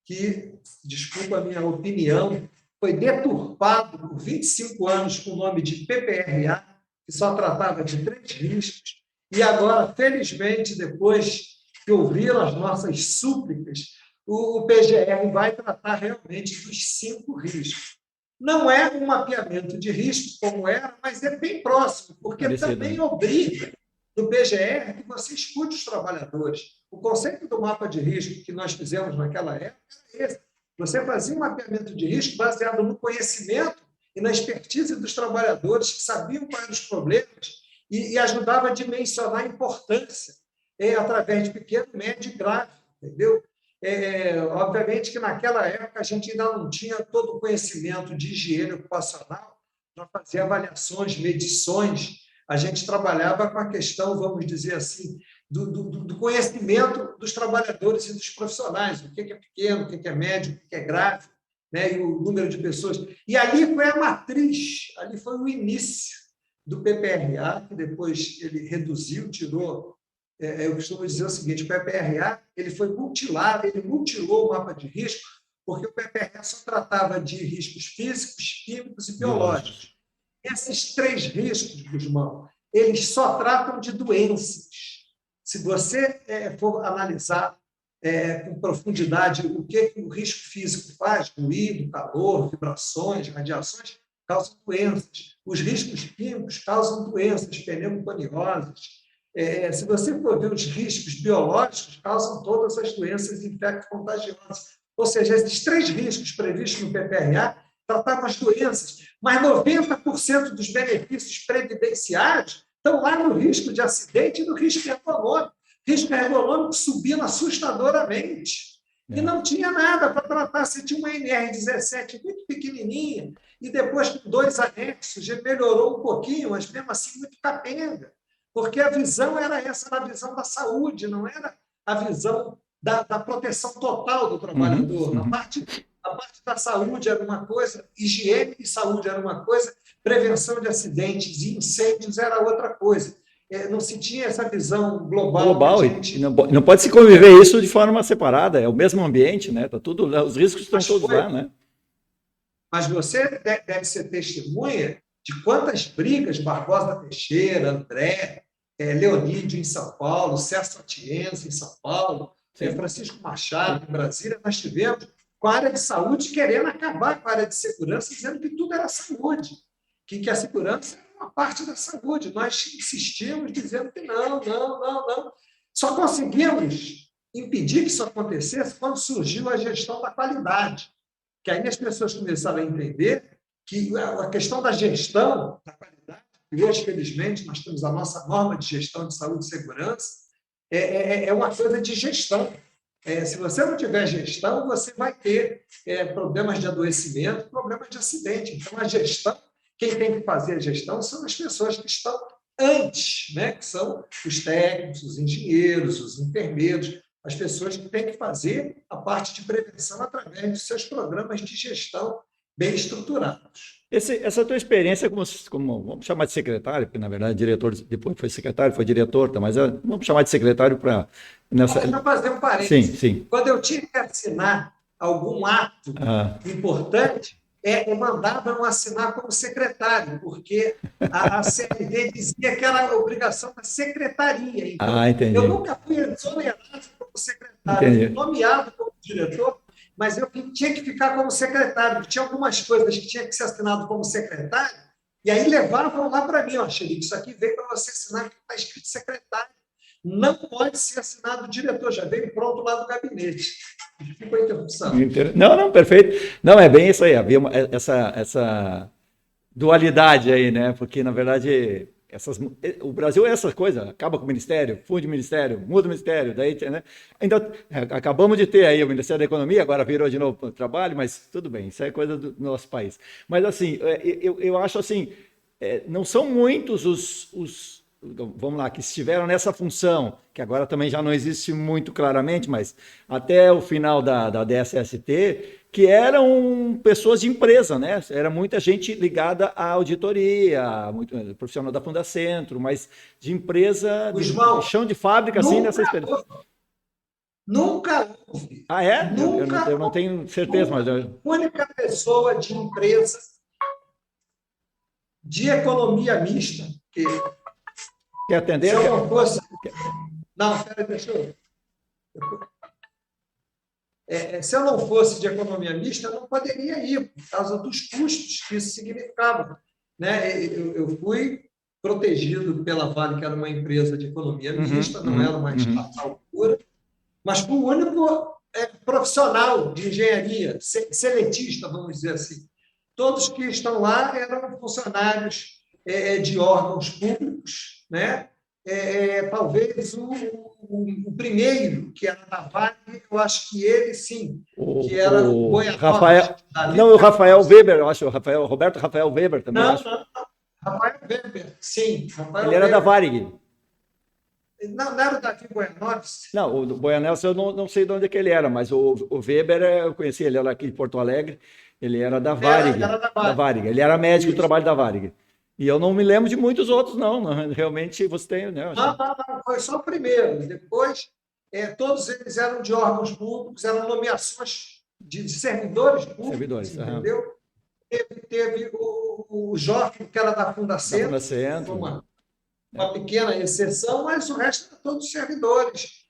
que, desculpa a minha opinião, foi deturpado por 25 anos com o nome de PPRA, que só tratava de 3 riscos, e agora, felizmente, depois que ouviram as nossas súplicas, o PGR vai tratar realmente dos 5 riscos. Não é um mapeamento de riscos como era, mas é bem próximo, porque também obriga no PGR que você escute os trabalhadores. O conceito do mapa de risco que nós fizemos naquela época era esse. Você fazia um mapeamento de risco baseado no conhecimento e na expertise dos trabalhadores que sabiam quais eram os problemas e ajudava a dimensionar a importância através de pequeno, médio e grave, entendeu? Obviamente que naquela época a gente ainda não tinha todo o conhecimento de higiene ocupacional para fazer avaliações, medições. A gente trabalhava com a questão, vamos dizer assim, do conhecimento dos trabalhadores e dos profissionais, o que é pequeno, o que é médio, o que é grave, né? E o número de pessoas. E ali foi a matriz, ali foi o início do PPRA, que depois ele reduziu, tirou. Eu costumo dizer o seguinte: o PPRA ele foi mutilado, ele mutilou o mapa de risco, porque o PPRA só tratava de riscos físicos, químicos e biológicos. Esses 3 riscos, Guzmão, eles só tratam de doenças. Se você for analisar com profundidade o que o risco físico faz, ruído, calor, vibrações, radiações, causam doenças. Os riscos químicos causam doenças, pneumoconioses. Se você for ver os riscos biológicos, causam todas as doenças infecto-contagiosas. Ou seja, esses 3 riscos previstos no PPRA tratavam as doenças, mas 90% dos benefícios previdenciários estão lá no risco de acidente e no risco ergonômico. O risco ergonômico subindo assustadoramente. E não tinha nada para tratar. Você tinha uma NR17 muito pequenininha, e depois, com 2 anexos, já melhorou um pouquinho, mas mesmo assim muito capenga, porque a visão era essa, era a visão da saúde, não era a visão da proteção total do trabalhador. A parte da saúde era uma coisa, higiene e saúde era uma coisa, prevenção de acidentes e incêndios era outra coisa. Não se tinha essa visão global. Global, e não pode se conviver isso de forma separada, é o mesmo ambiente, né? Tá tudo, os riscos estão todos lá, né? Mas você deve ser testemunha de quantas brigas Barbosa Teixeira, André, Leonídio em São Paulo, César Atienza em São Paulo, Francisco Machado em Brasília, nós tivemos com a área de saúde querendo acabar com a área de segurança, dizendo que tudo era saúde, que a segurança era uma parte da saúde. Nós insistimos dizendo que não. Só conseguimos impedir que isso acontecesse quando surgiu a gestão da qualidade, que aí as pessoas começaram a entender que a questão da gestão da qualidade, e hoje, felizmente, nós temos a nossa norma de gestão de saúde e segurança, é uma coisa de gestão. Se você não tiver gestão, você vai ter problemas de adoecimento, problemas de acidente. Então, a gestão, quem tem que fazer a gestão são as pessoas que estão antes, né? Que são os técnicos, os engenheiros, os enfermeiros, as pessoas que têm que fazer a parte de prevenção através de seus programas de gestão bem estruturados. Essa tua experiência como vamos chamar de secretário, porque na verdade diretor depois foi secretário, foi diretor, tá, mas vamos chamar de secretário para nessa. Deixa eu fazer um parênteses. Sim. Quando eu tinha que assinar algum ato importante, eu mandava não assinar como secretário, porque a CLD dizia que era a obrigação da secretaria. Então, eu nunca fui exonerado como secretário, fui nomeado como diretor, mas eu tinha que ficar como secretário, porque tinha algumas coisas que tinha que ser assinado como secretário, e aí levavam lá para mim, Xerife, isso aqui veio para você assinar, que está escrito secretário. Não pode ser assinado diretor, já veio pronto lá do gabinete. Desculpa a interrupção. Não, perfeito. Não, é bem isso aí, havia essa dualidade aí, né? Porque, na verdade, o Brasil é essa coisa, acaba com o Ministério, funde o Ministério, muda o Ministério, daí, né? Ainda acabamos de ter aí o Ministério da Economia, agora virou de novo para o trabalho, mas tudo bem, isso é coisa do nosso país. Mas, assim, eu acho assim, não são muitos os vamos lá, que estiveram nessa função, que agora também já não existe muito claramente, mas até o final da DSST, que eram pessoas de empresa, né? Era muita gente ligada à auditoria, muito profissional da Fundacentro, mas de empresa, de chão de fábrica, assim, nessa experiência. Nunca houve. Ah, é? Eu não tenho certeza, mas... A única pessoa de empresa de economia mista que... Quer atender? Se eu não fosse... Não, peraí, deixa eu... Se eu não fosse de economia mista, eu não poderia ir, por causa dos custos que isso significava. Né? Eu fui protegido pela Vale, que era uma empresa de economia mista, não era uma estatal pura, mas com o único profissional de engenharia, seletista, vamos dizer assim. Todos que estão lá eram funcionários de órgãos públicos, né? Talvez o primeiro, que era da Vale, eu acho que ele sim, que era o Rafael. Não, o Rafael Weber, eu acho, Roberto Rafael Weber também. Não, Rafael Weber, sim. Ele era da Varig. Não era o Davi Boianovski? Não, o Boianovski eu não sei de onde é que ele era, mas o Weber eu conheci, ele era aqui de Porto Alegre, ele era da Varig. Era da Varig. Ele era médico do trabalho da Varig. E eu não me lembro de muitos outros, não. Realmente você tem, né? Não, foi só o primeiro. Depois, todos eles eram de órgãos públicos, eram nomeações de servidores públicos, entendeu? Teve o Joffre, que era da Fundacentro, uma pequena exceção, mas o resto eram todos servidores,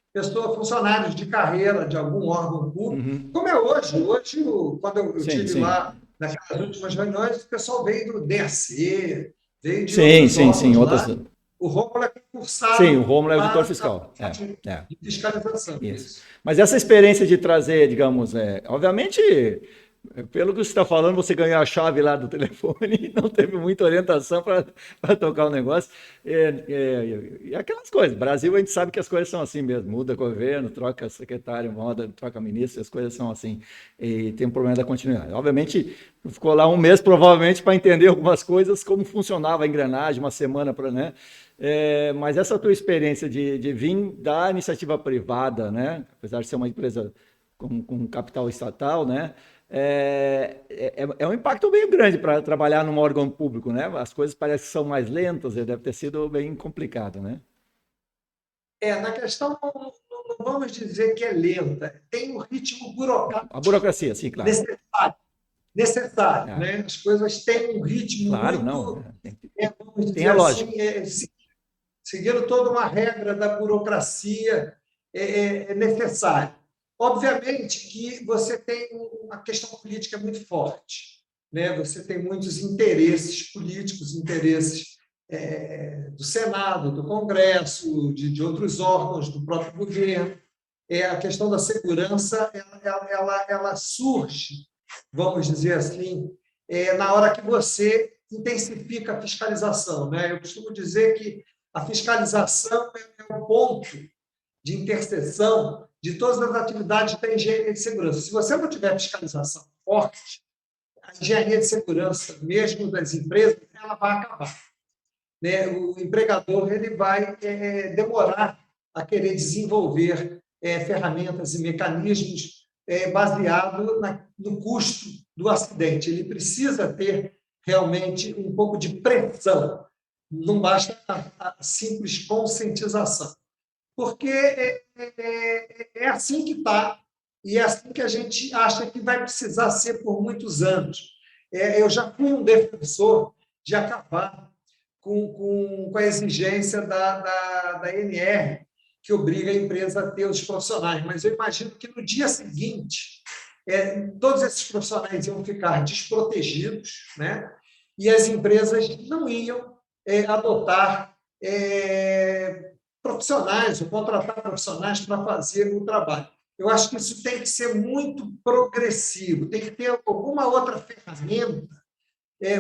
funcionários de carreira de algum órgão público, como é hoje. Hoje, quando eu estive lá, naquelas últimas reuniões, o pessoal veio do DAC, veio de outras. O Rômulo é concursado. Sim, o Rômulo é auditor fiscal. De fiscalização. Isso. Mas essa experiência de trazer, digamos, obviamente, Pelo que você está falando, você ganhou a chave lá do telefone e não teve muita orientação para tocar o negócio. E aquelas coisas. Brasil, a gente sabe que as coisas são assim mesmo. Muda governo, troca secretário, moda, troca ministro, as coisas são assim. E tem um problema da continuidade. Obviamente, ficou lá um mês, provavelmente, para entender algumas coisas, como funcionava a engrenagem, uma semana para, né? Mas essa tua experiência de vir da iniciativa privada, né? Apesar de ser uma empresa com capital estatal, né? É um impacto bem grande para trabalhar num órgão público, né? As coisas parecem que são mais lentas, e deve ter sido bem complicado, né? Na questão, não vamos dizer que é lenta, tem um ritmo burocrático A burocracia, sim, claro. necessário, necessário, É, né? As coisas têm um ritmo claro, não. muito, vamos Tem dizer a lógica. assim, seguindo toda uma regra da burocracia necessária. Obviamente que você tem uma questão política muito forte, né? Você tem muitos interesses políticos, interesses do Senado, do Congresso, de outros órgãos, do próprio governo. A questão da segurança ela surge, vamos dizer assim, na hora que você intensifica a fiscalização, né? Eu costumo dizer que a fiscalização é o ponto de interseção de todas as atividades da engenharia de segurança. Se você não tiver fiscalização forte, a engenharia de segurança, mesmo das empresas, ela vai acabar, né? O empregador ele vai demorar a querer desenvolver ferramentas e mecanismos baseado no custo do acidente. Ele precisa ter realmente um pouco de pressão, não basta a simples conscientização, porque é assim que está, e é assim que a gente acha que vai precisar ser por muitos anos. Eu já fui um defensor de acabar com a exigência da NR, que obriga a empresa a ter os profissionais, mas eu imagino que no dia seguinte, todos esses profissionais iam ficar desprotegidos, né? E as empresas não iam adotar profissionais ou contratar profissionais para fazer o trabalho. Eu acho que isso tem que ser muito progressivo, tem que ter alguma outra ferramenta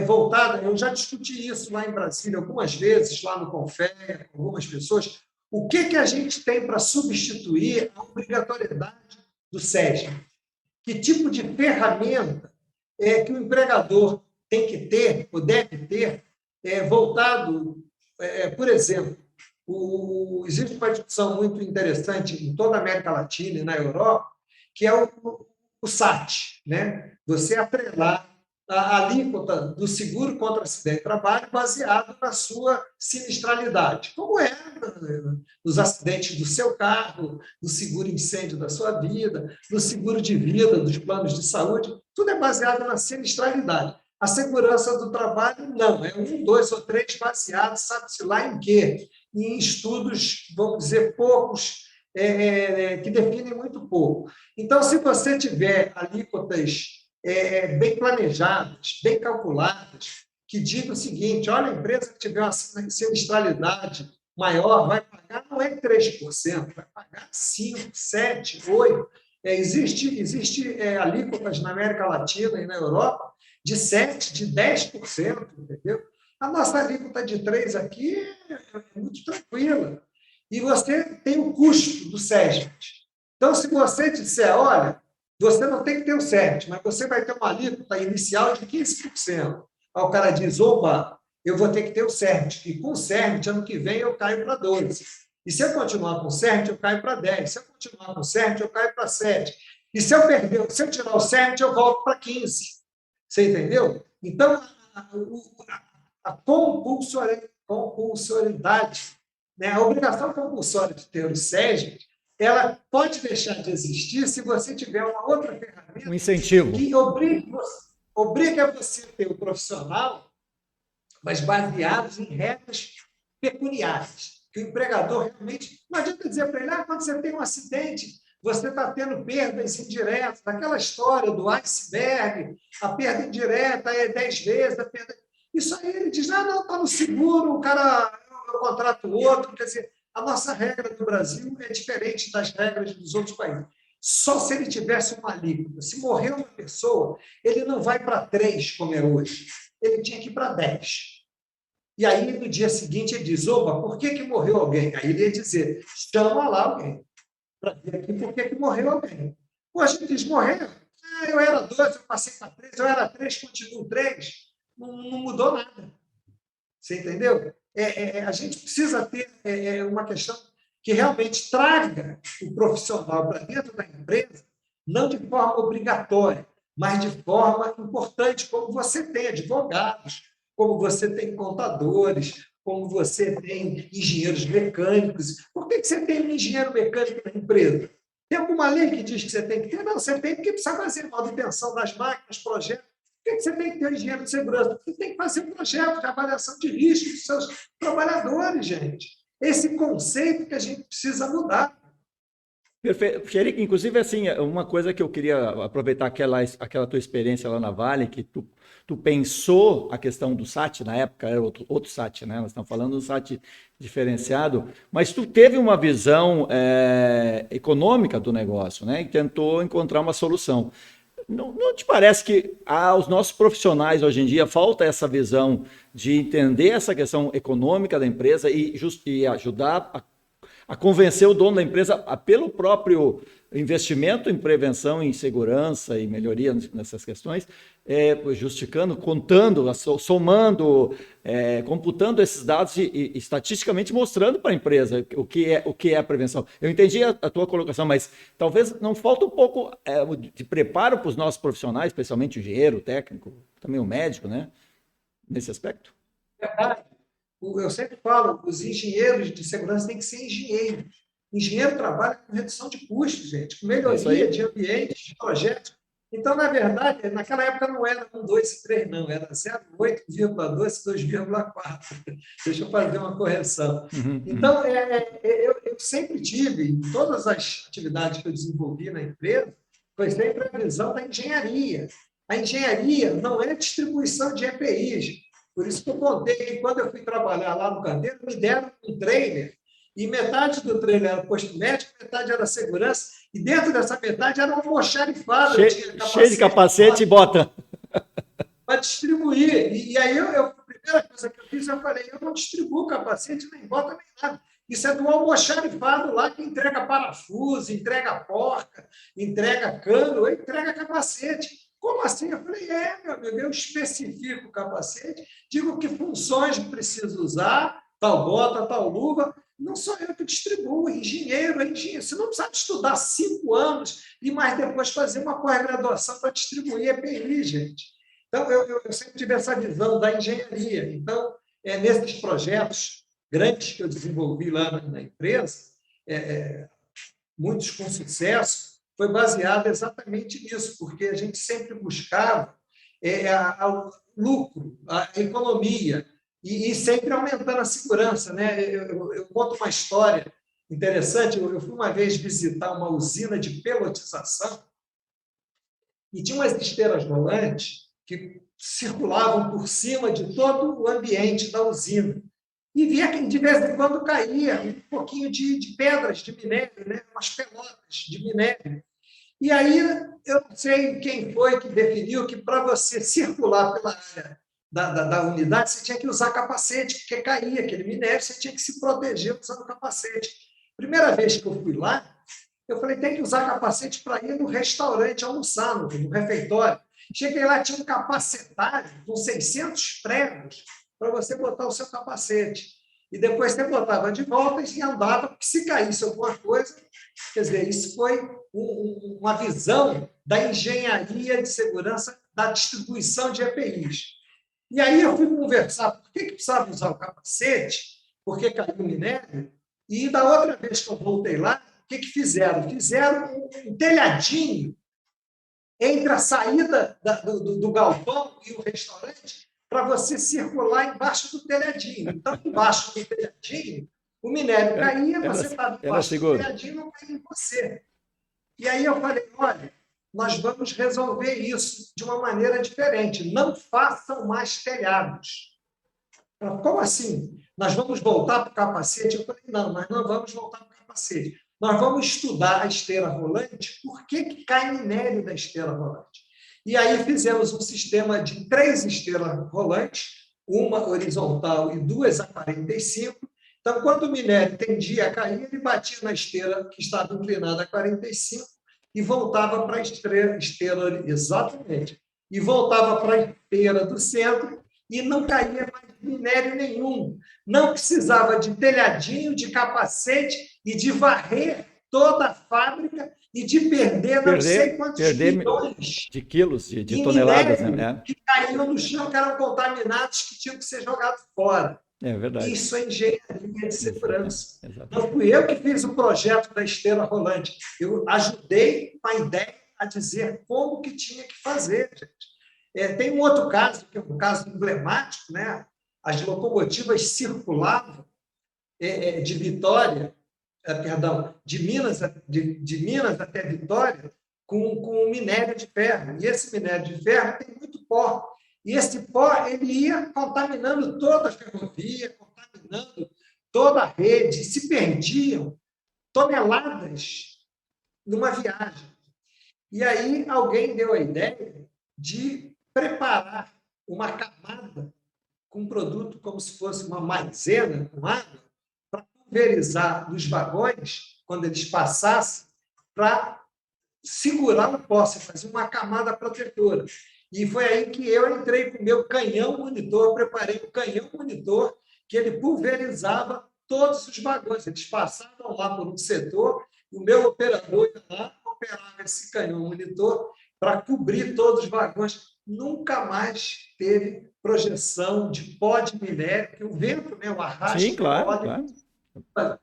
voltada. Eu já discuti isso lá em Brasília algumas vezes, lá no Confé, com algumas pessoas. O que a gente tem para substituir a obrigatoriedade do SESC? Que tipo de ferramenta que o empregador tem que ter, ou deve ter, voltado, por exemplo, existe uma discussão muito interessante em toda a América Latina e na Europa, que é o SAT, né? Você atrelar a alíquota do seguro contra acidente de trabalho baseado na sua sinistralidade, como é nos acidentes do seu carro, no seguro incêndio da sua vida, no seguro de vida, dos planos de saúde, tudo é baseado na sinistralidade. A segurança do trabalho, não, é 1, 2 ou 3 baseado, sabe-se lá em quê? Em estudos, vamos dizer, poucos, que definem muito pouco. Então, se você tiver alíquotas bem planejadas, bem calculadas, que digam o seguinte: olha, a empresa que tiver uma sinistralidade maior vai pagar, não é 3%, vai pagar 5%, 7%, 8%. Existe alíquotas na América Latina e na Europa de 7%, de 10%, entendeu? A nossa alíquota de 3% aqui é muito tranquila. E você tem o custo do SESC. Então, se você disser, olha, você não tem que ter o CERT, mas você vai ter uma alíquota inicial de 15%. Aí o cara diz, opa, eu vou ter que ter o CERT, e com o CERT, ano que vem, eu caio para 12%. E se eu continuar com o CERT, eu caio para 10%. Se eu continuar com o CERT, eu caio para 7%. E se eu tirar o CERT, eu volto para 15%. Você entendeu? Então, a compulsoriedade, né, a obrigação compulsória de ter o SESC, ela pode deixar de existir se você tiver uma outra ferramenta Um incentivo. que obriga você a ter o profissional, mas baseados em regras pecuniárias. Que o empregador realmente... Não adianta dizer para ele, quando você tem um acidente, você está tendo perdas indiretas, aquela história do iceberg, a perda indireta é 10 vezes, a perda... Isso aí ele diz, não, está no seguro, o cara, eu contrato outro, quer dizer, a nossa regra do Brasil é diferente das regras dos outros países. só se ele tivesse uma alíquota. Se morreu uma pessoa, ele não vai para 3, como é hoje. Ele tinha que ir para 10. E aí, no dia seguinte, ele diz, opa, por que morreu alguém? Aí ele ia dizer, chama lá alguém para ver aqui por que morreu alguém. Pô, a gente diz, morreu. Eu era 2, eu passei para 3, eu era 3, continuo 3. Não mudou nada. Você entendeu? A gente precisa ter uma questão que realmente traga o profissional para dentro da empresa, não de forma obrigatória, mas de forma importante, como você tem advogados, como você tem contadores, como você tem engenheiros mecânicos. Por que você tem um engenheiro mecânico na empresa? Tem alguma lei que diz que você tem que ter? Não, você tem porque precisa fazer manutenção das máquinas, projetos. Por que você tem que ter um engenheiro de segurança? Você tem que fazer um projeto de avaliação de risco dos seus trabalhadores, gente. Esse conceito que a gente precisa mudar. Perfeito. Xerique, inclusive, assim, uma coisa que eu queria aproveitar aquela tua experiência lá na Vale, que tu pensou a questão do SAT, na época era outro SAT, né? Nós estamos falando do SAT diferenciado, mas tu teve uma visão econômica do negócio, né? E tentou encontrar uma solução. Não te parece que aos nossos profissionais hoje em dia falta essa visão de entender essa questão econômica da empresa e ajudar a convencer o dono da empresa pelo próprio investimento em prevenção, em segurança e melhoria nessas questões, justificando, contando, somando, computando esses dados e estatisticamente mostrando para a empresa o que é a prevenção. Eu entendi a tua colocação, mas talvez não falta um pouco de preparo para os nossos profissionais, especialmente o engenheiro, o técnico, também o médico, né? Nesse aspecto. Verdade. Eu sempre falo, os engenheiros de segurança têm que ser engenheiros. Engenheiro trabalha com redução de custos, gente, com melhoria de ambientes, de projetos. Então, na verdade, naquela época não era 1, 2 e 3, não, era 0,8,2, 2,4. Deixa eu fazer uma correção. Então, eu sempre tive, em todas as atividades que eu desenvolvi na empresa, foi sempre a visão da engenharia. A engenharia não é distribuição de EPIs. Por isso que eu contei que quando eu fui trabalhar lá no Canteiro, me deram um trailer, e metade do trailer era posto médico, metade era segurança, e dentro dessa metade era uma almoxarifada. Cheio de capacete e bota. Para distribuir. E aí, a primeira coisa que eu fiz, eu falei, eu não distribuo capacete, nem bota, nem nada. Isso é do almoxarifado lá que entrega parafuso, entrega porca, entrega cano, entrega capacete. Como assim? Eu falei, meu amigo, eu especifico o capacete, digo que funções preciso usar, tal bota, tal luva, não sou eu que distribuo, engenheiro é engenheiro. Você não precisa estudar 5 anos e mais depois fazer uma pós-graduação para distribuir EPI, gente. Então, eu sempre tive essa visão da engenharia. Então, nesses projetos grandes que eu desenvolvi lá na empresa, muitos com sucesso, foi baseado exatamente nisso, porque a gente sempre buscava o lucro, a economia, e sempre aumentando a segurança. Né? Eu conto uma história interessante. Eu fui uma vez visitar uma usina de pelotização e tinha umas esteiras rolantes que circulavam por cima de todo o ambiente da usina. E via que, de vez em quando, caía um pouquinho de pedras de minério, né? Umas pelotas de minério. E aí, eu não sei quem foi que definiu que, para você circular pela área da unidade, você tinha que usar capacete, porque caía aquele minério, você tinha que se proteger usando capacete. Primeira vez que eu fui lá, eu falei, tem que usar capacete para ir no restaurante almoçar, no refeitório. Cheguei lá, tinha um capacetário com 600 pregos para você botar o seu capacete. E depois você botava de volta e andava, porque se caísse alguma coisa... Quer dizer, isso foi uma visão da engenharia de segurança da distribuição de EPIs. E aí eu fui conversar, por que precisava usar o capacete, porque caiu o minério, e da outra vez que eu voltei lá, o que fizeram? Fizeram um telhadinho entre a saída do galpão e o restaurante para você circular embaixo do telhadinho. Então, embaixo do telhadinho, o minério caía, você estava embaixo do telhadinho, não caía em você. E aí eu falei, olha, nós vamos resolver isso de uma maneira diferente. Não façam mais telhados. Como assim? Nós vamos voltar para o capacete? Eu falei, não, nós não vamos voltar para o capacete. nós vamos estudar a esteira rolante, por que que cai minério da esteira rolante. E aí fizemos um sistema de 3 esteiras rolantes, uma horizontal e 2 a 45. Então, quando o minério tendia a cair, ele batia na esteira que estava inclinada a 45 e voltava para a esteira, exatamente, e voltava para a esteira do centro e não caía mais minério nenhum. Não precisava de telhadinho, de capacete e de varrer toda a fábrica e de perder não sei quantos milhões de quilos, de em toneladas, minério né? que caíam no chão, que eram contaminados, que tinham que ser jogados fora. É verdade. Isso é engenharia de segurança. Exatamente. Não fui eu que fiz o projeto da esteira rolante. Eu ajudei com a ideia a dizer como que tinha que fazer, gente. Tem um outro caso, que é um caso emblemático, né? As locomotivas circulavam de Vitória, perdão, de Minas até Vitória, com minério de ferro. E esse minério de ferro tem muito pó. E esse pó ele ia contaminando toda a ferrovia, contaminando toda a rede, e se perdiam toneladas numa viagem. E aí alguém deu a ideia de preparar uma camada com um produto como se fosse uma maisena com água, para pulverizar nos vagões, quando eles passassem, para segurar o pó, fazer uma camada protetora. E foi aí que eu entrei com o meu canhão monitor, preparei o canhão monitor, que ele pulverizava todos os vagões. Eles passavam lá por um setor, e o meu operador ia lá, operava esse canhão monitor para cobrir todos os vagões. Nunca mais teve projeção de pó de minério, que o vento, né, o arrasto, Sim, claro, claro.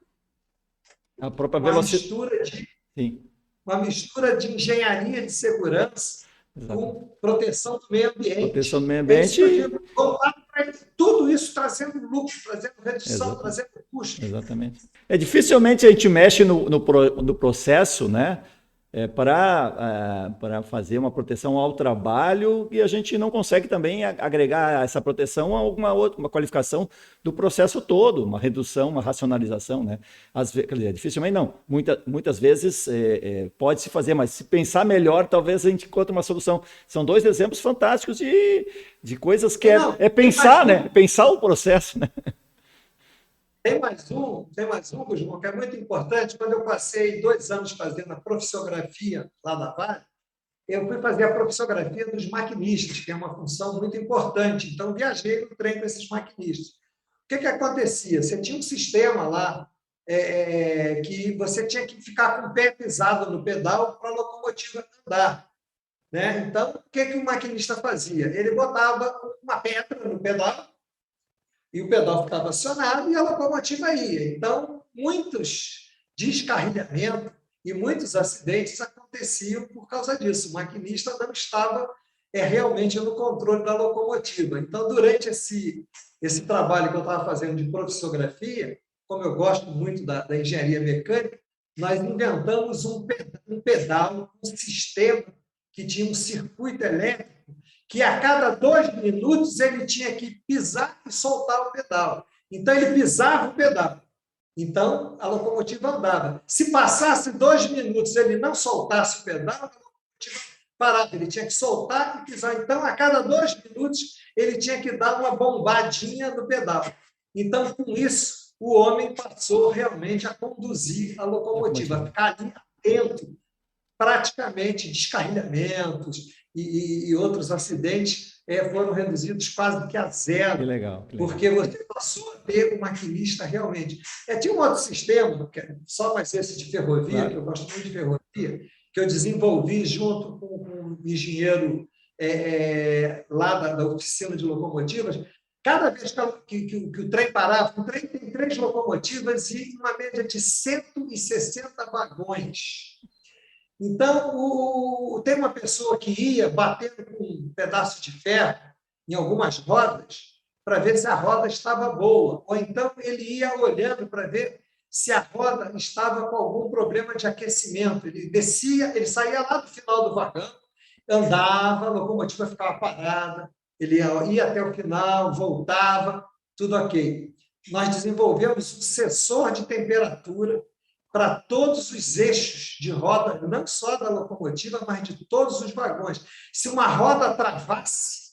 A própria velocidade. Uma mistura de engenharia de segurança com proteção do meio ambiente. Proteção do meio ambiente. Tudo isso trazendo lucro, trazendo redução, trazendo custo. Exatamente. Dificilmente a gente mexe no processo, né? Para fazer uma proteção ao trabalho, e a gente não consegue também agregar essa proteção a uma qualificação do processo todo, uma redução, uma racionalização, né? Quer dizer, dificilmente não. Muitas vezes pode-se fazer, mas se pensar melhor, talvez a gente encontre uma solução. São 2 exemplos fantásticos de coisas que pensar, né? Pensar o processo, né? Tem mais um, João, que é muito importante. Quando eu passei 2 anos fazendo a profissiografia lá da Vale, eu fui fazer a profissiografia dos maquinistas, que é uma função muito importante. Então, viajei no trem com esses maquinistas. O que acontecia? Você tinha um sistema lá que você tinha que ficar com o pé pisado no pedal para a locomotiva andar, né? Então, o que o maquinista fazia? Ele botava uma pedra no pedal, e o pedal ficava acionado e a locomotiva ia. Então, muitos descarrilhamentos e muitos acidentes aconteciam por causa disso. O maquinista não estava realmente no controle da locomotiva. Então, durante esse trabalho que eu estava fazendo de profissiografia, como eu gosto muito da engenharia mecânica, nós inventamos um pedal, um sistema que tinha um circuito elétrico, que a cada 2 minutos ele tinha que pisar e soltar o pedal. Então, ele pisava o pedal. Então, a locomotiva andava. Se passasse 2 minutos ele não soltasse o pedal, a locomotiva parava. Ele tinha que soltar e pisar. Então, a cada 2 minutos, ele tinha que dar uma bombadinha no pedal. Então, com isso, o homem passou realmente a conduzir a locomotiva, a ficar ali atento, praticamente descarrilhamentos e outros acidentes foram reduzidos quase que a zero. Que legal. Porque você passou a ter um maquinista realmente. Tinha um outro sistema, só mais esse de ferrovia, claro, que eu gosto muito de ferrovia, que eu desenvolvi junto com um engenheiro lá da oficina de locomotivas. Cada vez que o trem parava, o trem tem 3 locomotivas e uma média de 160 vagões. Então, tem uma pessoa que ia batendo com um pedaço de ferro em algumas rodas para ver se a roda estava boa, ou então ele ia olhando para ver se a roda estava com algum problema de aquecimento. Ele descia, ele saía lá do final do vagão, andava, a locomotiva ficava parada, ele ia até o final, voltava, tudo ok. Nós desenvolvemos um sensor de temperatura para todos os eixos de roda, não só da locomotiva, mas de todos os vagões. Se uma roda travasse,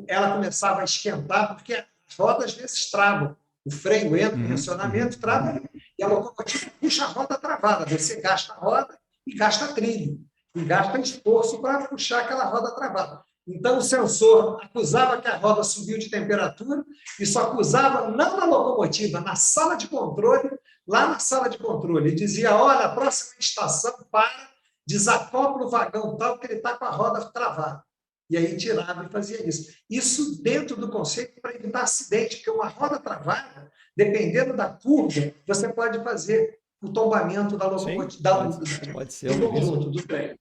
ela começava a esquentar, porque as rodas, às vezes, travam. O freio entra em acionamento, trava, e a locomotiva puxa a roda travada. Você gasta a roda e gasta trilho, e gasta esforço para puxar aquela roda travada. Então, o sensor acusava que a roda subiu de temperatura, e só acusava, não na locomotiva, na sala de controle, lá na sala de controle, e dizia, olha, a próxima estação para, desacopla o vagão tal, que ele está com a roda travada. E aí tirava e fazia isso. Isso dentro do conceito para evitar acidente, porque uma roda travada, dependendo da curva, você pode fazer o tombamento da locomotiva, pode ser do conjunto, do trem.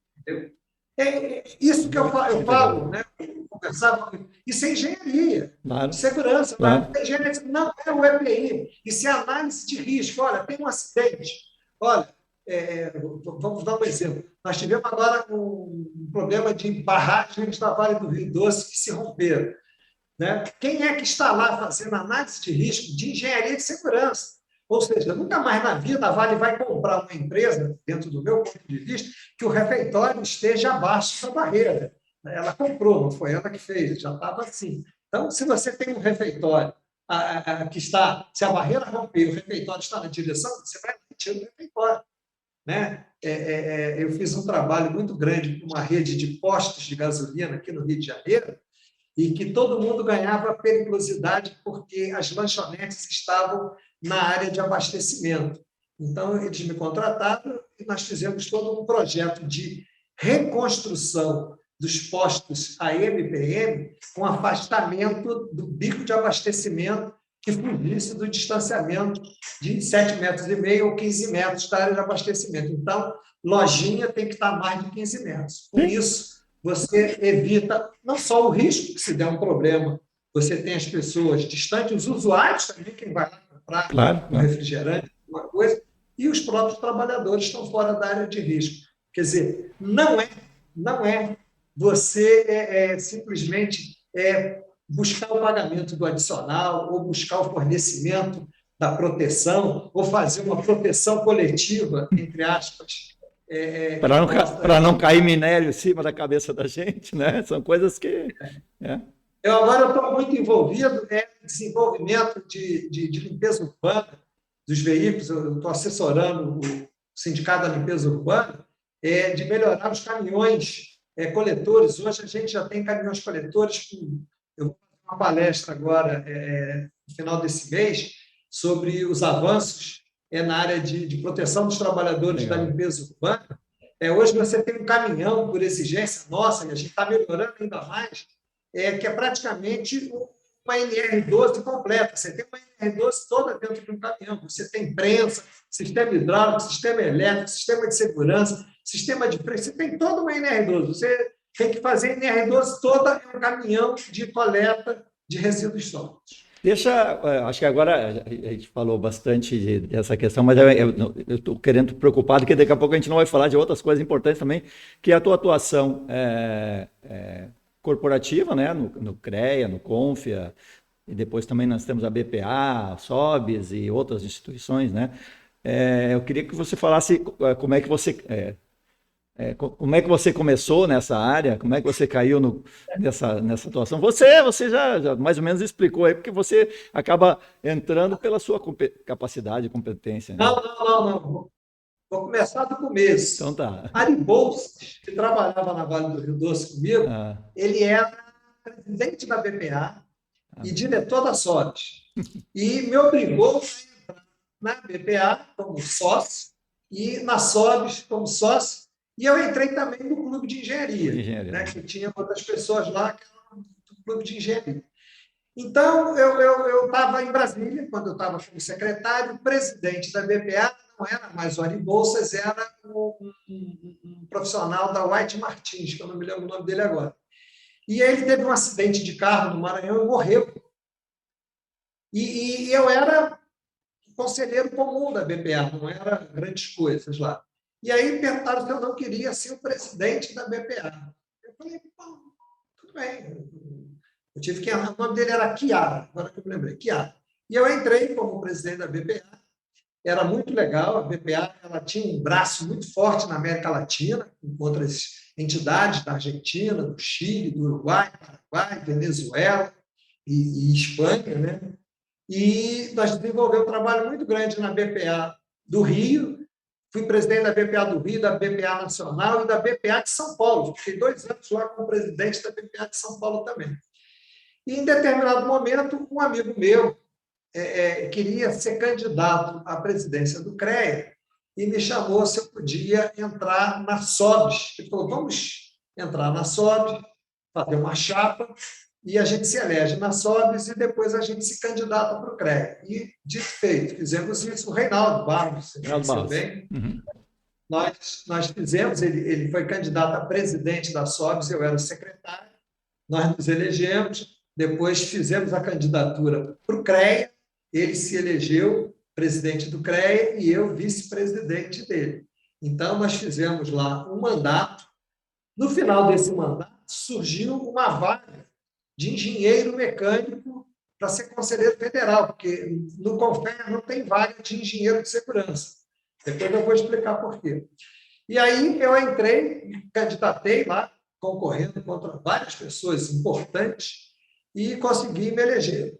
É isso que eu falo, né? Isso é engenharia, claro, de segurança, claro. não é o EPI, isso é análise de risco. Olha, tem um acidente, olha, vamos dar um exemplo. Nós tivemos agora um problema de barragens da Vale do Rio Doce que se romperam. Né? Quem é que está lá fazendo análise de risco de engenharia de segurança? Ou seja, nunca mais na vida a Vale vai comprar uma empresa, dentro do meu ponto de vista, que o refeitório esteja abaixo da barreira. Ela comprou, não foi ela que fez, já estava assim. Então, se você tem um refeitório que está, se a barreira romper e o refeitório está na direção, você vai tirar o refeitório. Né? Eu fiz um trabalho muito grande com uma rede de postos de gasolina aqui no Rio de Janeiro, e que todo mundo ganhava periculosidade porque as lanchonetes estavam na área de abastecimento. Então, eles me contrataram e nós fizemos todo um projeto de reconstrução dos postos AM/PM com afastamento do bico de abastecimento que fugisse do distanciamento de 7,5 metros ou 15 metros da área de abastecimento. Então, lojinha tem que estar a mais de 15 metros. Com isso, você evita não só o risco, que se der um problema, você tem as pessoas distantes, os usuários também, quem vai lá comprar um refrigerante, alguma coisa, e os próprios trabalhadores estão fora da área de risco. Quer dizer, não é você simplesmente buscar o pagamento do adicional ou buscar o fornecimento da proteção ou fazer uma proteção coletiva, entre aspas, para não cair minério em cima da cabeça da gente, né? São coisas que... Eu agora estou muito envolvido no desenvolvimento de limpeza urbana dos veículos. Eu estou assessorando o Sindicato da Limpeza Urbana de melhorar os caminhões coletores. Hoje a gente já tem caminhões coletores. Eu vou fazer uma palestra agora, no final desse mês, sobre os avanços na área de proteção dos trabalhadores da limpeza urbana. Hoje você tem um caminhão, por exigência nossa, e a gente está melhorando ainda mais, que é praticamente uma NR12 completa. Você tem uma NR12 toda dentro de um caminhão. Você tem prensa, sistema hidráulico, sistema elétrico, sistema de segurança, sistema de freio. Você tem toda uma NR12. Você tem que fazer a NR12 toda em um caminhão de coleta de resíduos sólidos. Acho que agora a gente falou bastante dessa questão, mas eu estou querendo preocupado que daqui a pouco a gente não vai falar de outras coisas importantes também, que é a tua atuação corporativa, né, no CREA, no Confia, e depois também nós temos a BPA, a SOBES e outras instituições, né? Eu queria que você falasse como é que você começou nessa área, como é que você caiu nessa atuação. Você já mais ou menos explicou aí, porque você acaba entrando pela sua capacidade e competência. Né? Não. Vou começar do começo. Então tá. Ari Bolsas, que trabalhava na Vale do Rio Doce comigo, ele era presidente da BPA e diretor da SOBES. E me obrigou a entrar na BPA como sócio e na SOBES como sócio. E eu entrei também no clube de engenharia, né, que tinha outras pessoas lá que eram do clube de engenharia. Então, eu estava em Brasília, quando eu estava como secretário, o presidente da BPA não era mais o Ari Bolsas, era um profissional da White Martins, que eu não me lembro o nome dele agora. E ele teve um acidente de carro no Maranhão e morreu. E eu era conselheiro comum da BPA, não era grandes coisas lá. E aí me perguntaram se eu não queria ser o presidente da BPA. Eu falei, tudo bem. Eu tive que... O nome dele era Chiara, agora que eu me lembrei, Chiara. E eu entrei como presidente da BPA era muito legal. A BPA ela tinha um braço muito forte na América Latina, com outras entidades da Argentina, do Chile, do Uruguai, Paraguai, Venezuela e Espanha, né? E nós desenvolvemos um trabalho muito grande na BPA do Rio. Fui presidente da BPA do Rio, da BPA Nacional e da BPA de São Paulo. Fiquei 2 anos lá como presidente da BPA de São Paulo também. E, em determinado momento, um amigo meu queria ser candidato à presidência do CREA e me chamou se eu podia entrar na SOBS. Ele falou, vamos entrar na SOBS, fazer uma chapa, e a gente se elege na SOBS e depois a gente se candidata para o CREA. E, dito feito, fizemos isso. O Reinaldo Barros, você conheceu bem. Uhum. Nós fizemos, ele foi candidato a presidente da SOBS, eu era o secretário, nós nos elegemos, depois fizemos a candidatura para o CREA, ele se elegeu presidente do CREA e eu vice-presidente dele. Então, nós fizemos lá um mandato. No final desse mandato, surgiu uma vaga de engenheiro mecânico para ser conselheiro federal, porque no CONFER não tem vaga de engenheiro de segurança. Depois eu vou explicar por quê. E aí eu entrei, candidatei lá, concorrendo contra várias pessoas importantes, e consegui me eleger.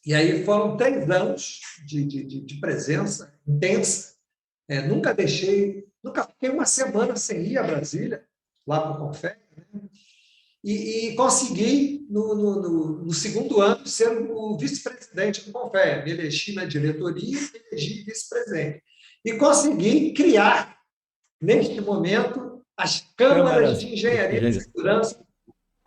E aí foram 3 anos de presença intensa. Nunca fiquei uma semana sem ir a Brasília, lá para o CONFER, né? E consegui, no 2º ano, ser o vice-presidente do CONFER. Me elegi na diretoria e me elegi vice-presidente. E consegui criar, neste momento, as câmaras de engenharia de segurança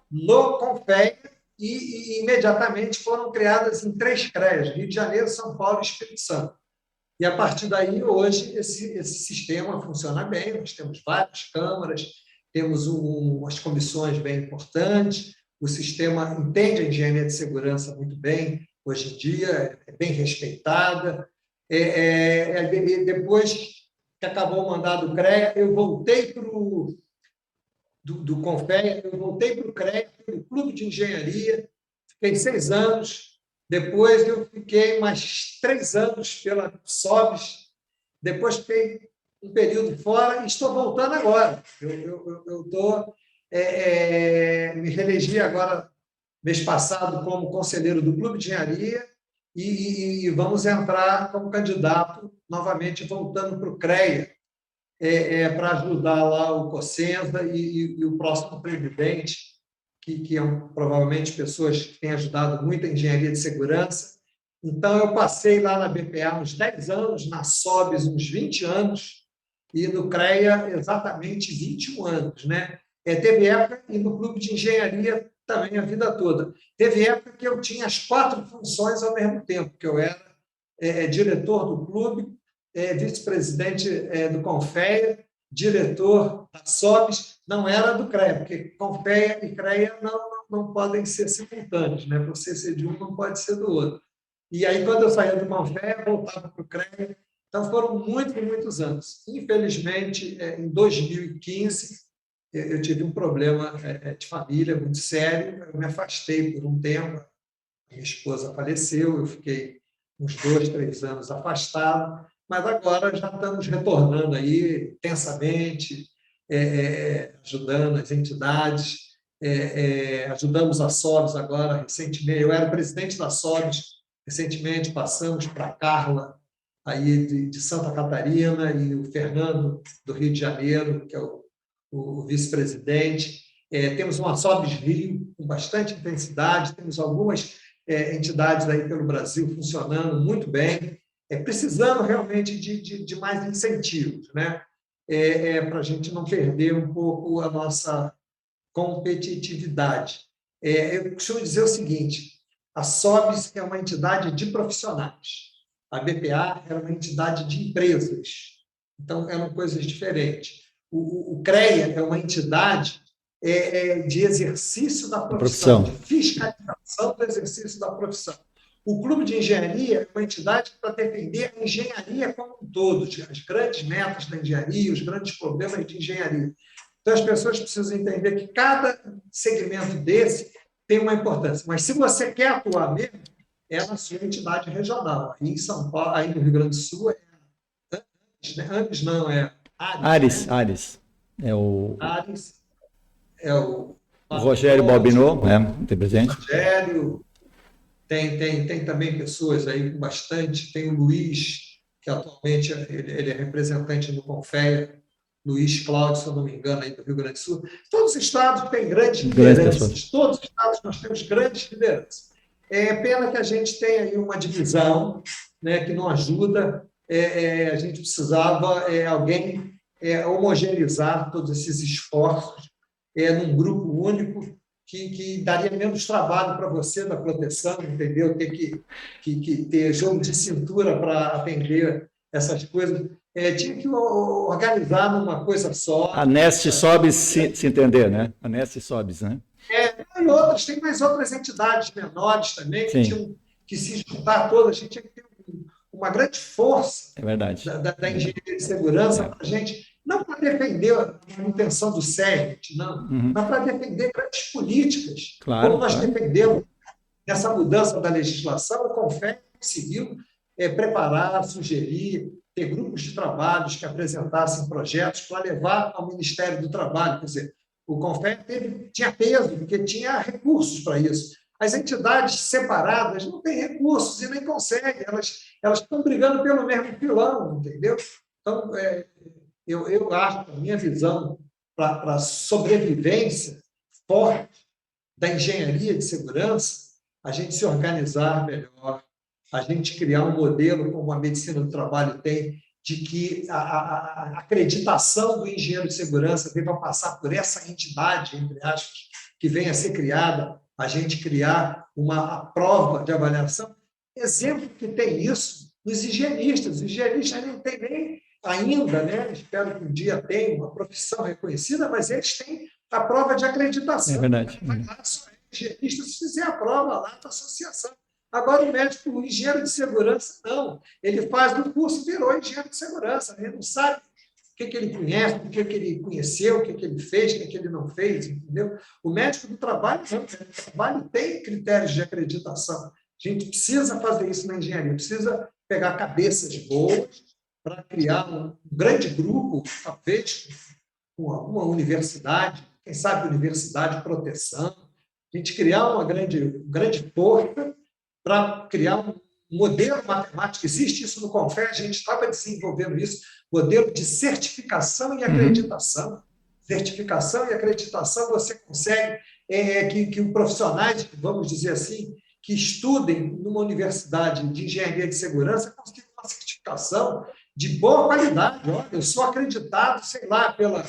no CONFER, e imediatamente foram criadas em 3 CREAs, Rio de Janeiro, São Paulo e Espírito Santo. E, a partir daí, hoje, esse sistema funciona bem, nós temos várias câmaras, temos umas comissões bem importantes, o sistema entende a engenharia de segurança muito bem, hoje em dia, é bem respeitada. Depois que acabou o mandato do CREA, eu voltei para o do CONFER, eu voltei para o CREA, para o Clube de Engenharia, fiquei 6 anos, depois eu fiquei mais 3 anos pela SOBS, depois fiquei um período fora e estou voltando agora. Me reelegi agora, mês passado, como conselheiro do Clube de Engenharia e vamos entrar como candidato, novamente voltando para o CREA, para ajudar lá o Cossenza e o próximo presidente, que provavelmente pessoas que têm ajudado muito a engenharia de segurança. Então, eu passei lá na BPA uns 10 anos, na SOBS uns 20 anos, e no CREA exatamente 21 anos. Né? Teve época, e no Clube de Engenharia também a vida toda. Teve época que eu tinha as 4 funções ao mesmo tempo, que eu era diretor do clube, vice-presidente do CONFEA, diretor da SOBS, não era do CREA, porque CONFEA e CREA não podem ser simultâneos, né? Para você ser de um, não pode ser do outro. E aí, quando eu saía do CONFEA, voltava para o CREA. Então, foram muitos anos. Infelizmente, em 2015, eu tive um problema de família muito sério, eu me afastei por um tempo, minha esposa faleceu, eu fiquei uns 2, 3 anos afastado, mas agora já estamos retornando aí intensamente, ajudando as entidades, ajudamos a SOBS agora, recentemente, eu era presidente da SOBS, recentemente passamos para a Carla, aí de Santa Catarina, e o Fernando, do Rio de Janeiro, que é o vice-presidente. Temos uma SOBS Rio, com bastante intensidade, temos algumas entidades aí pelo Brasil funcionando muito bem, precisando realmente de mais incentivos, né? Para a gente não perder um pouco a nossa competitividade. Eu costumo dizer o seguinte, a SOBS é uma entidade de profissionais, a BPA era uma entidade de empresas, então eram coisas diferentes. O CREA é uma entidade de exercício da profissão, de fiscalização do exercício da profissão. O Clube de Engenharia é uma entidade para defender a engenharia como um todo, as grandes metas da engenharia, os grandes problemas de engenharia. Então, as pessoas precisam entender que cada segmento desse tem uma importância. Mas, se você quer atuar mesmo, é na sua entidade regional. Aí em São Paulo, aí no Rio Grande do Sul é ANES, né? ANES não, é ARES, Ares, né? Ares. É ARES é o o Rogério Babenot, Balbinot, tem presente. Rogério, tem também pessoas aí com bastante, tem o Luiz, que atualmente ele é representante do Confea, Luiz Cláudio, se eu não me engano, aí do Rio Grande do Sul. Todos os estados têm grandes Grandes pessoas. lideranças, todos os estados nós temos grandes lideranças. É pena que a gente tenha aí uma divisão, né, que não ajuda. A gente precisava alguém homogeneizar todos esses esforços num grupo único que daria menos trabalho para você da proteção, entendeu? Ter que ter jogo de cintura para atender essas coisas. Tinha que organizar numa coisa só. A Neste Sobes se entender, né? A Neste Sobes, né? E outras, tem mais outras entidades menores também que Sim, tinham que se juntar todas. A gente tinha que ter uma grande força é verdade. da É verdade. engenharia de segurança É. para a gente, não para defender a manutenção do SERT, não, Uhum. mas para defender grandes políticas, como Claro, nós claro. defendemos nessa mudança da legislação. O CONFEC conseguiu preparar, sugerir, ter grupos de trabalhos que apresentassem projetos para levar ao Ministério do Trabalho. Quer dizer, o CONFEC tinha peso, porque tinha recursos para isso. As entidades separadas não têm recursos e nem conseguem, elas estão brigando pelo mesmo pilão, entendeu? Então, eu acho, a minha visão para a sobrevivência forte da engenharia de segurança, a gente se organizar melhor, a gente criar um modelo, como a medicina do trabalho tem, de que a acreditação do engenheiro de segurança deva passar por essa entidade, entre aspas, que venha a ser criada, a gente criar uma prova de avaliação. Exemplo que tem isso nos higienistas. Os higienistas não têm nem ainda, né? Espero que um dia tenha uma profissão reconhecida, mas eles têm a prova de É acreditação. verdade. Vai lá, só é higienista se fizer a prova lá da associação. Agora, o médico, o engenheiro de segurança, não. Ele faz do curso, virou engenheiro de segurança. Ele não sabe o que ele conhece, o que ele conheceu, o que ele fez, o que ele não fez, entendeu? O médico do trabalho, não. O trabalho tem critérios de acreditação. A gente precisa fazer isso na engenharia, precisa pegar cabeças boas para criar um grande grupo, talvez com alguma universidade, quem sabe universidade de proteção, a gente criar uma grande força para criar um modelo matemático. Existe isso no Confé, a gente estava desenvolvendo isso, modelo de certificação e acreditação. Certificação e acreditação você consegue que os profissionais, vamos dizer assim, que estudem numa universidade de engenharia de segurança consigam uma certificação de boa qualidade. Olha, eu sou acreditado, sei lá, pela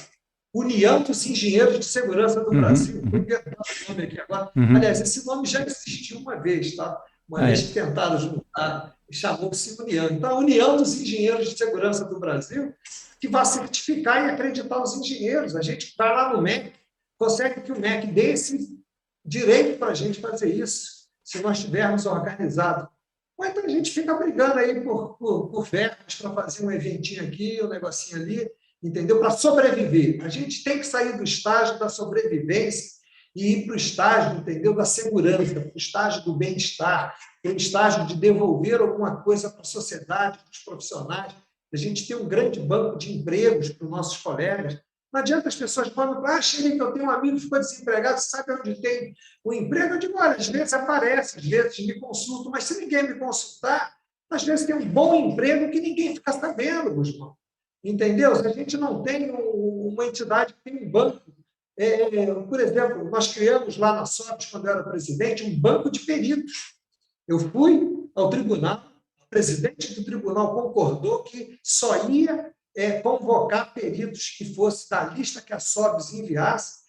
União dos Engenheiros de Segurança do Brasil. Vou inventar o nome aqui agora. Aliás, esse nome já existiu uma vez, tá? Uma vez que tentaram juntar, chamou-se União. Então, a União dos Engenheiros de Segurança do Brasil, que vai certificar e acreditar os engenheiros. A gente vai lá no MEC, consegue que o MEC dê esse direito para a gente fazer isso, se nós estivermos organizados. Ou então a gente fica brigando aí por verbas para fazer um eventinho aqui, um negocinho ali, entendeu? Para sobreviver. A gente tem que sair do estágio da sobrevivência e ir para o estágio, entendeu? Da segurança, para o estágio do bem-estar, para o estágio de devolver alguma coisa para a sociedade, para os profissionais. A gente tem um grande banco de empregos para os nossos colegas. Não adianta as pessoas falarem, Xerife, eu tenho um amigo que ficou desempregado, você sabe onde tem o emprego? Eu digo, olha, às vezes aparece, às vezes me consultam, mas se ninguém me consultar, às vezes tem um bom emprego que ninguém fica sabendo, Guzmão. Entendeu? Se a gente não tem uma entidade que tem um banco, por exemplo, nós criamos lá na SOPS, quando eu era presidente, um banco de peritos. Eu fui ao tribunal, o presidente do tribunal concordou que só ia convocar peritos que fosse da lista que a SOBS enviasse.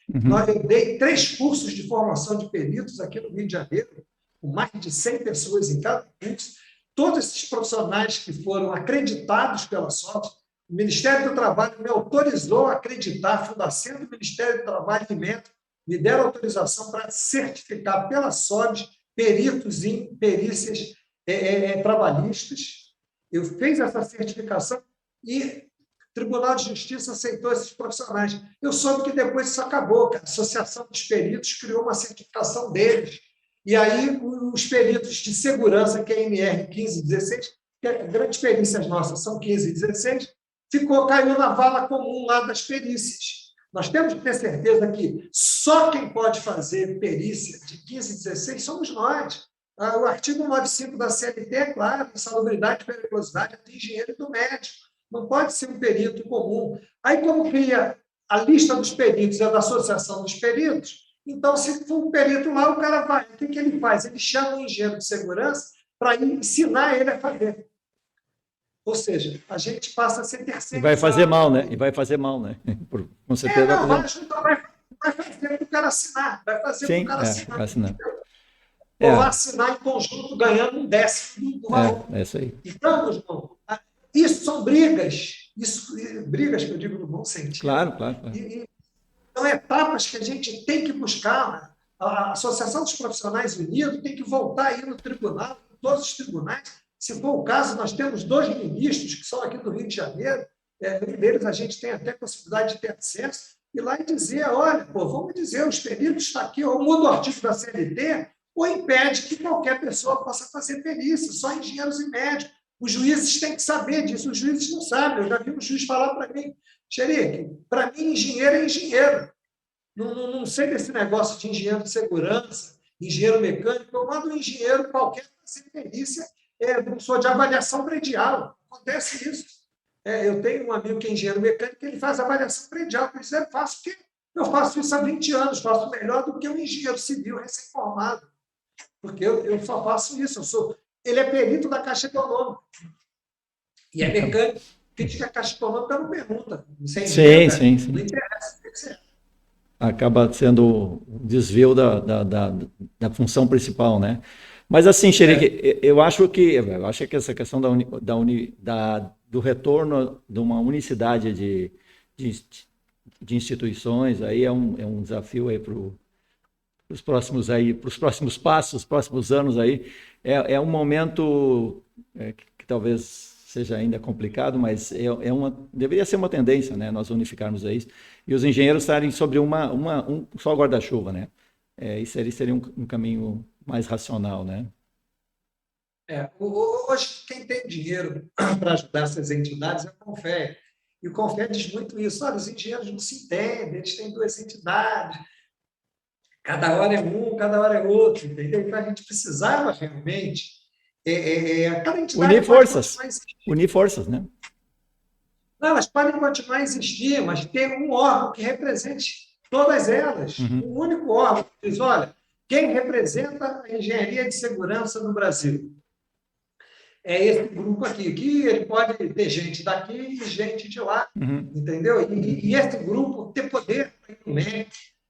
Eu dei 3 cursos de formação de peritos aqui no Rio de Janeiro, com mais de 100 pessoas em cada curso. Todos esses profissionais que foram acreditados pela SOBS, o Ministério do Trabalho me autorizou a acreditar, a Fundação do Ministério do Trabalho e Metro me deram autorização para certificar pela SOBS peritos em perícias trabalhistas. Eu fiz essa certificação e o Tribunal de Justiça aceitou esses profissionais. Eu soube que depois isso acabou, que a Associação dos Peritos criou uma certificação deles. E aí os peritos de segurança, que é MR 15 e 16, que grandes perícias nossas são 15 e 16, caiu na vala comum lá das perícias. Nós temos que ter certeza que só quem pode fazer perícia de 15 e 16 somos nós. O artigo 95 da CLT é claro, insalubridade e periculosidade é do engenheiro e do médico. Não pode ser um perito comum. Aí, como cria a lista dos peritos é da Associação dos Peritos, então, se for um perito lá, o cara vai. O que ele faz? Ele chama o engenheiro de segurança para ensinar ele a fazer. Ou seja, a gente passa a ser terceirizado. E vai fazer mal, né? E vai fazer mal, né? Com certeza vai fazer para o cara assinar. Vai fazer para o cara assinar. Assinar. Ou vai assinar em conjunto, ganhando 1/10 do valor. É isso aí. Então, meu irmão, isso são brigas. Brigas que eu digo no bom sentido. Claro. São etapas que a gente tem que buscar. A Associação dos Profissionais Unidos tem que voltar aí no tribunal, em todos os tribunais. Se for o caso, nós temos 2 ministros que são aqui do Rio de Janeiro. Um deles a gente tem até possibilidade de ter acesso. E lá e dizer, olha, vamos dizer, os peritos estão aqui, ou muda o artigo da CLT, ou impede que qualquer pessoa possa fazer perícia, só engenheiros e médicos. Os juízes têm que saber disso, os juízes não sabem. Eu já vi um juiz falar para mim, Xerique, para mim, engenheiro é engenheiro. Não sei desse negócio de engenheiro de segurança, engenheiro mecânico. Eu mando um engenheiro qualquer fazer perícia, não sou de avaliação predial. Acontece isso. Eu tenho um amigo que é engenheiro mecânico, ele faz avaliação predial. Eu faço porque eu faço isso há 20 anos, faço melhor do que um engenheiro civil recém-formado. Porque eu só faço isso. Ele é perito da Caixa Econômica. E é mecânico. Quem diz que a Caixa Econômica não pergunta. Sim. Não interessa, tem que ser. Acaba sendo o desvio da função principal, né? Mas assim, Xerique, eu acho que essa questão do retorno de uma unicidade de instituições aí é um desafio aí para os próximos passos, os próximos anos aí. É um momento que talvez seja ainda complicado, mas deveria ser uma tendência, né? Nós unificarmos isso e os engenheiros estarem sobre um só guarda-chuva, né? Isso seria um caminho mais racional, né? Hoje, quem tem dinheiro para ajudar essas entidades é o CONFER. E o CONFER diz muito isso. Olha, os engenheiros não se entendem, eles têm 2 entidades. Cada hora é um, cada hora é outro, entendeu? Então, a gente precisava realmente... cada entidade unir forças, né? Não, elas podem continuar a existir, mas ter um órgão que represente todas elas. Um único órgão que diz, olha, quem representa a engenharia de segurança no Brasil? É esse grupo aqui, que ele pode ter gente daqui e gente de lá, entendeu? E esse grupo ter poder para ir no MEC,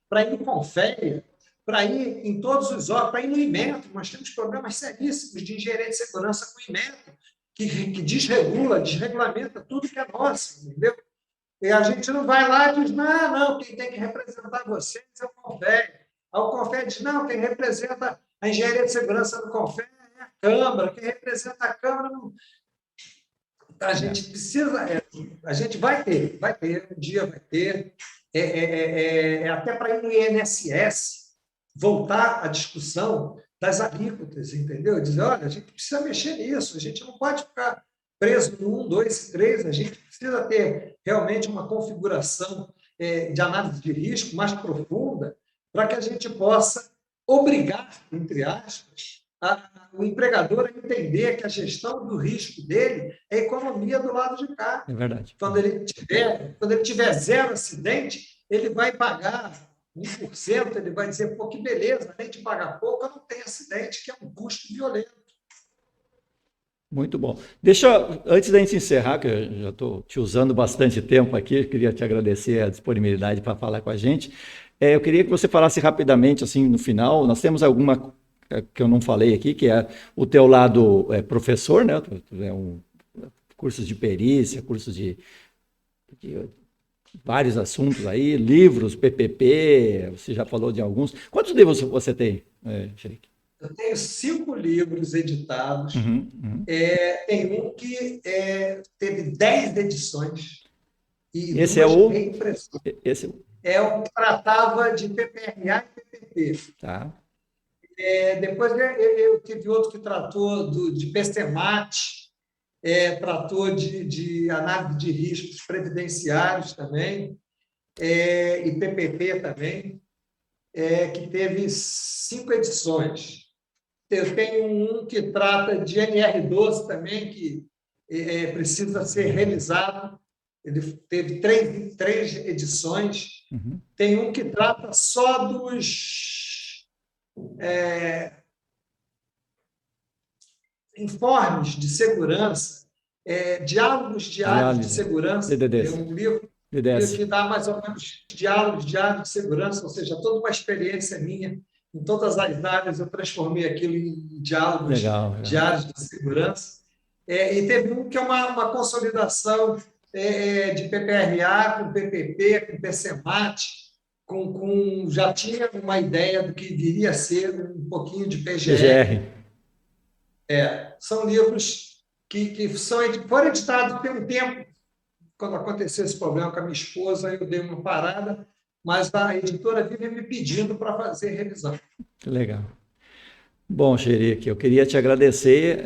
para ir no CONFER, para ir em todos os órgãos, para ir no IMETRO. Nós temos problemas seríssimos de engenharia de segurança com o IMETRO, que desregulamenta tudo que é nosso, entendeu? E a gente não vai lá e diz, não, quem tem que representar vocês é o CONFER. Aí o CONFER diz, não, quem representa a engenharia de segurança no CONFER é a Câmara, quem representa a Câmara não... A gente precisa, a gente vai ter, um dia vai ter, até para ir no INSS, voltar à discussão das alíquotas, entendeu? Dizer, olha, a gente precisa mexer nisso, a gente não pode ficar preso no 1, 2 e 3, a gente precisa ter realmente uma configuração de análise de risco mais profunda para que a gente possa obrigar, entre aspas, o empregador a entender que a gestão do risco dele é a economia do lado de cá. É verdade. Quando ele tiver 0 acidente, ele vai pagar 1%, ele vai dizer, pô, que beleza, além de pagar pouco, eu não tenho acidente, que é um custo violento. Muito bom. Antes da gente encerrar, que eu já estou te usando bastante tempo aqui, queria te agradecer a disponibilidade para falar com a gente. Eu queria que você falasse rapidamente, assim, no final, nós temos alguma que eu não falei aqui, que é o teu lado professor, né? Cursos de perícia, cursos de vários assuntos aí, livros, PPP, você já falou de alguns. Quantos livros você tem, Xerique? Eu tenho 5 livros editados. Tem um que teve 10 edições. E esse é o... É o que tratava de PPRA e PPP. Tá. Depois eu tive outro que tratou de PCMAT, tratou de análise de riscos previdenciários também, e PPP também, que teve 5 edições. Eu tenho um que trata de NR12 também, que precisa ser revisado. Ele teve três edições. Uhum. Tem um que trata só dos informes de segurança, diálogos diários de segurança. É DDDs, um livro DDS. que dá mais ou menos diálogos diários de segurança, ou seja, toda uma experiência minha em todas as áreas, eu transformei aquilo em diálogos Legal, legal. diários de segurança. E teve um que é uma consolidação de PPRA com PPP, com PCMAT, já tinha uma ideia do que viria a ser um pouquinho de PGR. São livros que foram editados tem um tempo. Quando aconteceu esse problema com a minha esposa, eu dei uma parada, mas a editora vive me pedindo para fazer revisão. Que legal. Bom, Xerique, eu queria te agradecer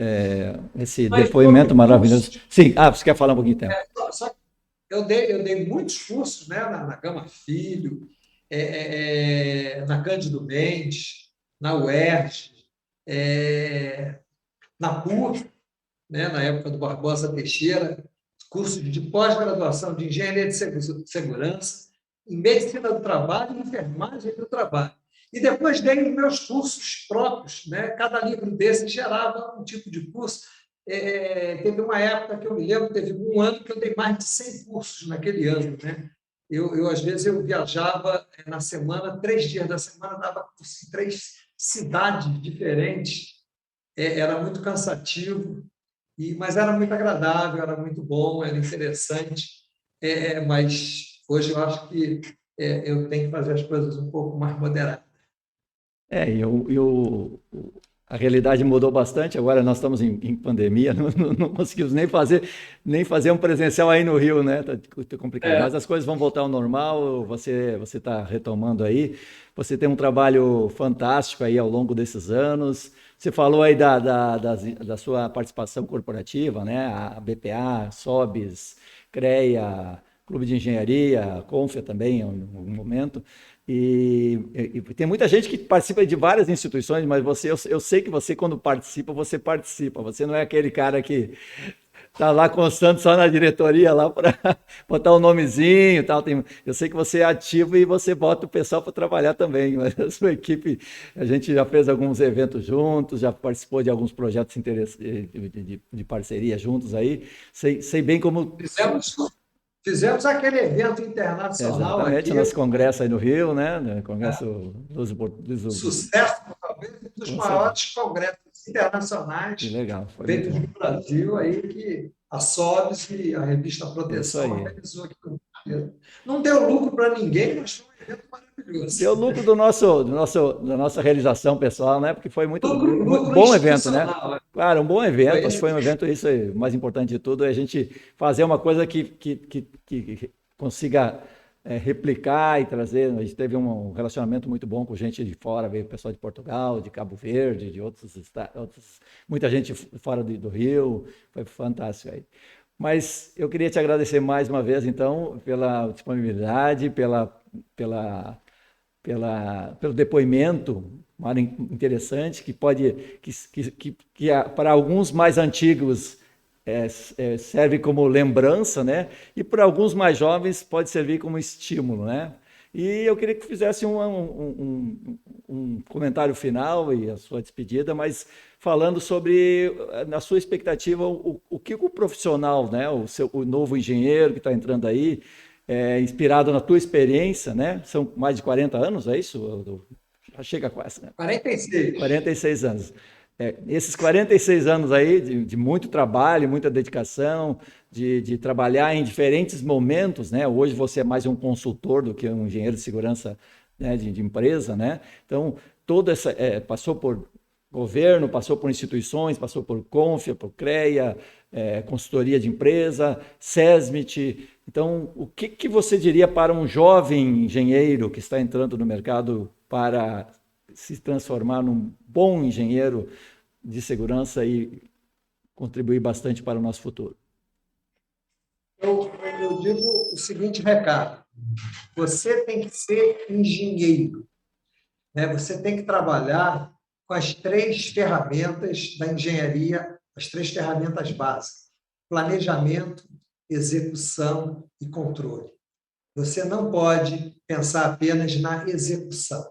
esse depoimento maravilhoso. Sim, você quer falar um pouquinho tempo? Eu dei muitos cursos, né, na Gama Filho, na Cândido Mendes, na UERJ, na PUC, né, na época do Barbosa Teixeira, curso de pós-graduação de Engenharia de Segurança, em Medicina do Trabalho e Enfermagem do Trabalho. E depois dei os meus cursos próprios, né? Cada livro desse gerava um tipo de curso. Teve uma época que eu me lembro, teve um ano que eu dei mais de 100 cursos naquele ano, né? Às vezes, eu viajava na semana, 3 dias da semana, dava curso em 3 cidades diferentes. Era muito cansativo, mas era muito agradável, era muito bom, era interessante. Mas hoje eu acho que eu tenho que fazer as coisas um pouco mais moderadas. A realidade mudou bastante, agora nós estamos em pandemia, não conseguimos nem fazer um presencial aí no Rio, né? Tá complicado. Mas as coisas vão voltar ao normal, você está retomando aí, você tem um trabalho fantástico aí ao longo desses anos. Você falou aí da sua participação corporativa, né? A BPA, SOBS, CREA, Clube de Engenharia, Confia também, em algum momento. E tem muita gente que participa de várias instituições, mas eu sei que você, quando participa, você participa. Você não é aquele cara que está lá constando só na diretoria lá para botar o nomezinho e tal. Eu sei que você é ativo e você bota o pessoal para trabalhar também. Mas a sua equipe, a gente já fez alguns eventos juntos, já participou de alguns projetos de parceria juntos aí. Sei bem como... Fizemos aquele evento internacional. Exatamente, aqui, nosso congresso aí no Rio, né? Congresso dos sucesso, talvez, um dos maiores congressos internacionais feitos no Brasil, aí, que a SOBS e a revista Proteção organizou aqui no Rio. Não deu lucro para ninguém, mas foi um evento maravilhoso. Deu lucro da nossa realização pessoal, né? Porque foi muito bom evento, né? Claro, um bom evento, acho que foi um evento, isso é o mais importante de tudo, é a gente fazer uma coisa que consiga replicar e trazer. A gente teve um relacionamento muito bom com gente de fora, veio o pessoal de Portugal, de Cabo Verde, de outros estados, muita gente fora do Rio, foi fantástico aí. Mas eu queria te agradecer mais uma vez, então, pela disponibilidade, pelo depoimento interessante, que para alguns mais antigos serve como lembrança, né? E para alguns mais jovens pode servir como estímulo, né? E eu queria que fizesse um comentário final e a sua despedida, mas falando sobre, na sua expectativa, o que o profissional, né? O novo engenheiro que está entrando aí, inspirado na tua experiência, né? São mais de 40 anos, é isso? Já chega quase, né? 46. 46 anos. Esses 46 anos aí de muito trabalho, muita dedicação, de trabalhar em diferentes momentos, né? Hoje você é mais um consultor do que um engenheiro de segurança, né, de empresa, né? Então, passou por governo, passou por instituições, passou por Confia, por CREA, consultoria de empresa, SESMIT. Então, o que você diria para um jovem engenheiro que está entrando no mercado para se transformar num bom engenheiro de segurança e contribuir bastante para o nosso futuro? Eu digo o seguinte recado: você tem que ser engenheiro, né? Você tem que trabalhar com as 3 ferramentas da engenharia, as 3 ferramentas básicas: planejamento, execução e controle. Você não pode pensar apenas na execução.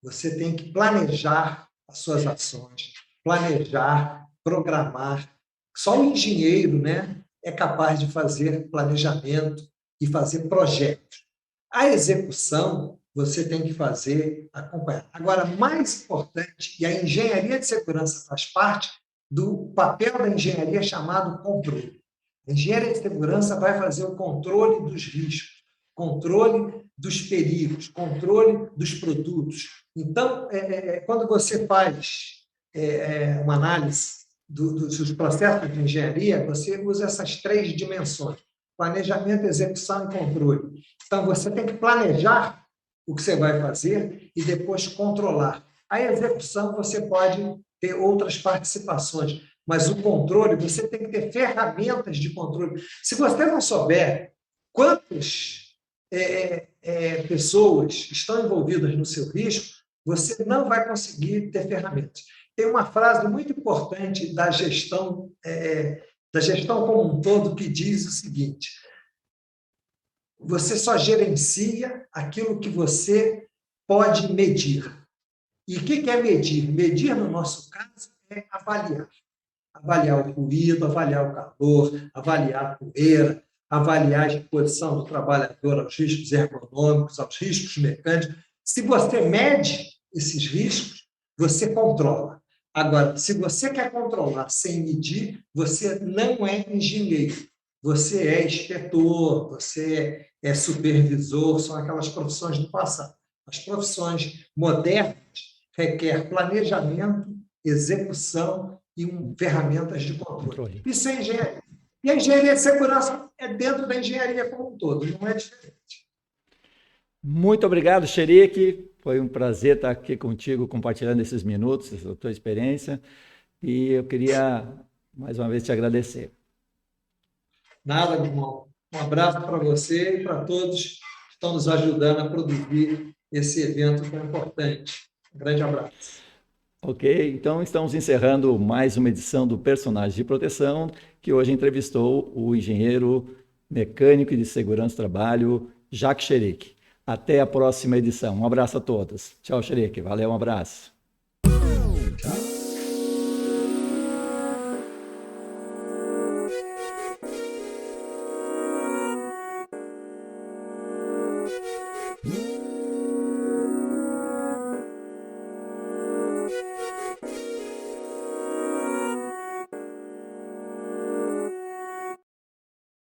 Você tem que planejar as suas ações, planejar, programar. Só o engenheiro, né, é capaz de fazer planejamento e fazer projetos. A execução você tem que fazer acompanhar. Agora, mais importante, e a engenharia de segurança faz parte do papel da engenharia chamado controle. A engenharia de segurança vai fazer o controle dos riscos, controle dos perigos, controle dos produtos. Então, quando você faz uma análise dos processos de engenharia, você usa essas 3 dimensões: planejamento, execução e controle. Então, você tem que planejar o que você vai fazer e depois controlar. A execução, você pode ter outras participações, mas o controle, você tem que ter ferramentas de controle. Se você não souber quantas pessoas estão envolvidas no seu risco, você não vai conseguir ter ferramentas. Tem uma frase muito importante da gestão como um todo, que diz o seguinte: você só gerencia aquilo que você pode medir. E o que é medir? Medir, no nosso caso, é avaliar. Avaliar o ruído, avaliar o calor, avaliar a poeira, avaliar a exposição do trabalhador aos riscos ergonômicos, aos riscos mecânicos. Se você mede esses riscos, você controla. Agora, se você quer controlar sem medir, você não é engenheiro. Você é inspetor, você é supervisor, são aquelas profissões do passado. As profissões modernas requerem planejamento, execução e ferramentas de controle. Isso é engenharia. E a engenharia de segurança é dentro da engenharia como um todo, não é diferente. Muito obrigado, Cherique. Foi um prazer estar aqui contigo, compartilhando esses minutos, essa tua experiência. E eu queria, mais uma vez, te agradecer. Nada, meu irmão. Um abraço para você e para todos que estão nos ajudando a produzir esse evento tão importante. Um grande abraço. Ok, então estamos encerrando mais uma edição do Personagens de Proteção, que hoje entrevistou o engenheiro mecânico de segurança do trabalho, Jacques Cherique. Até a próxima edição. Um abraço a todos. Tchau, Cherique. Valeu, um abraço.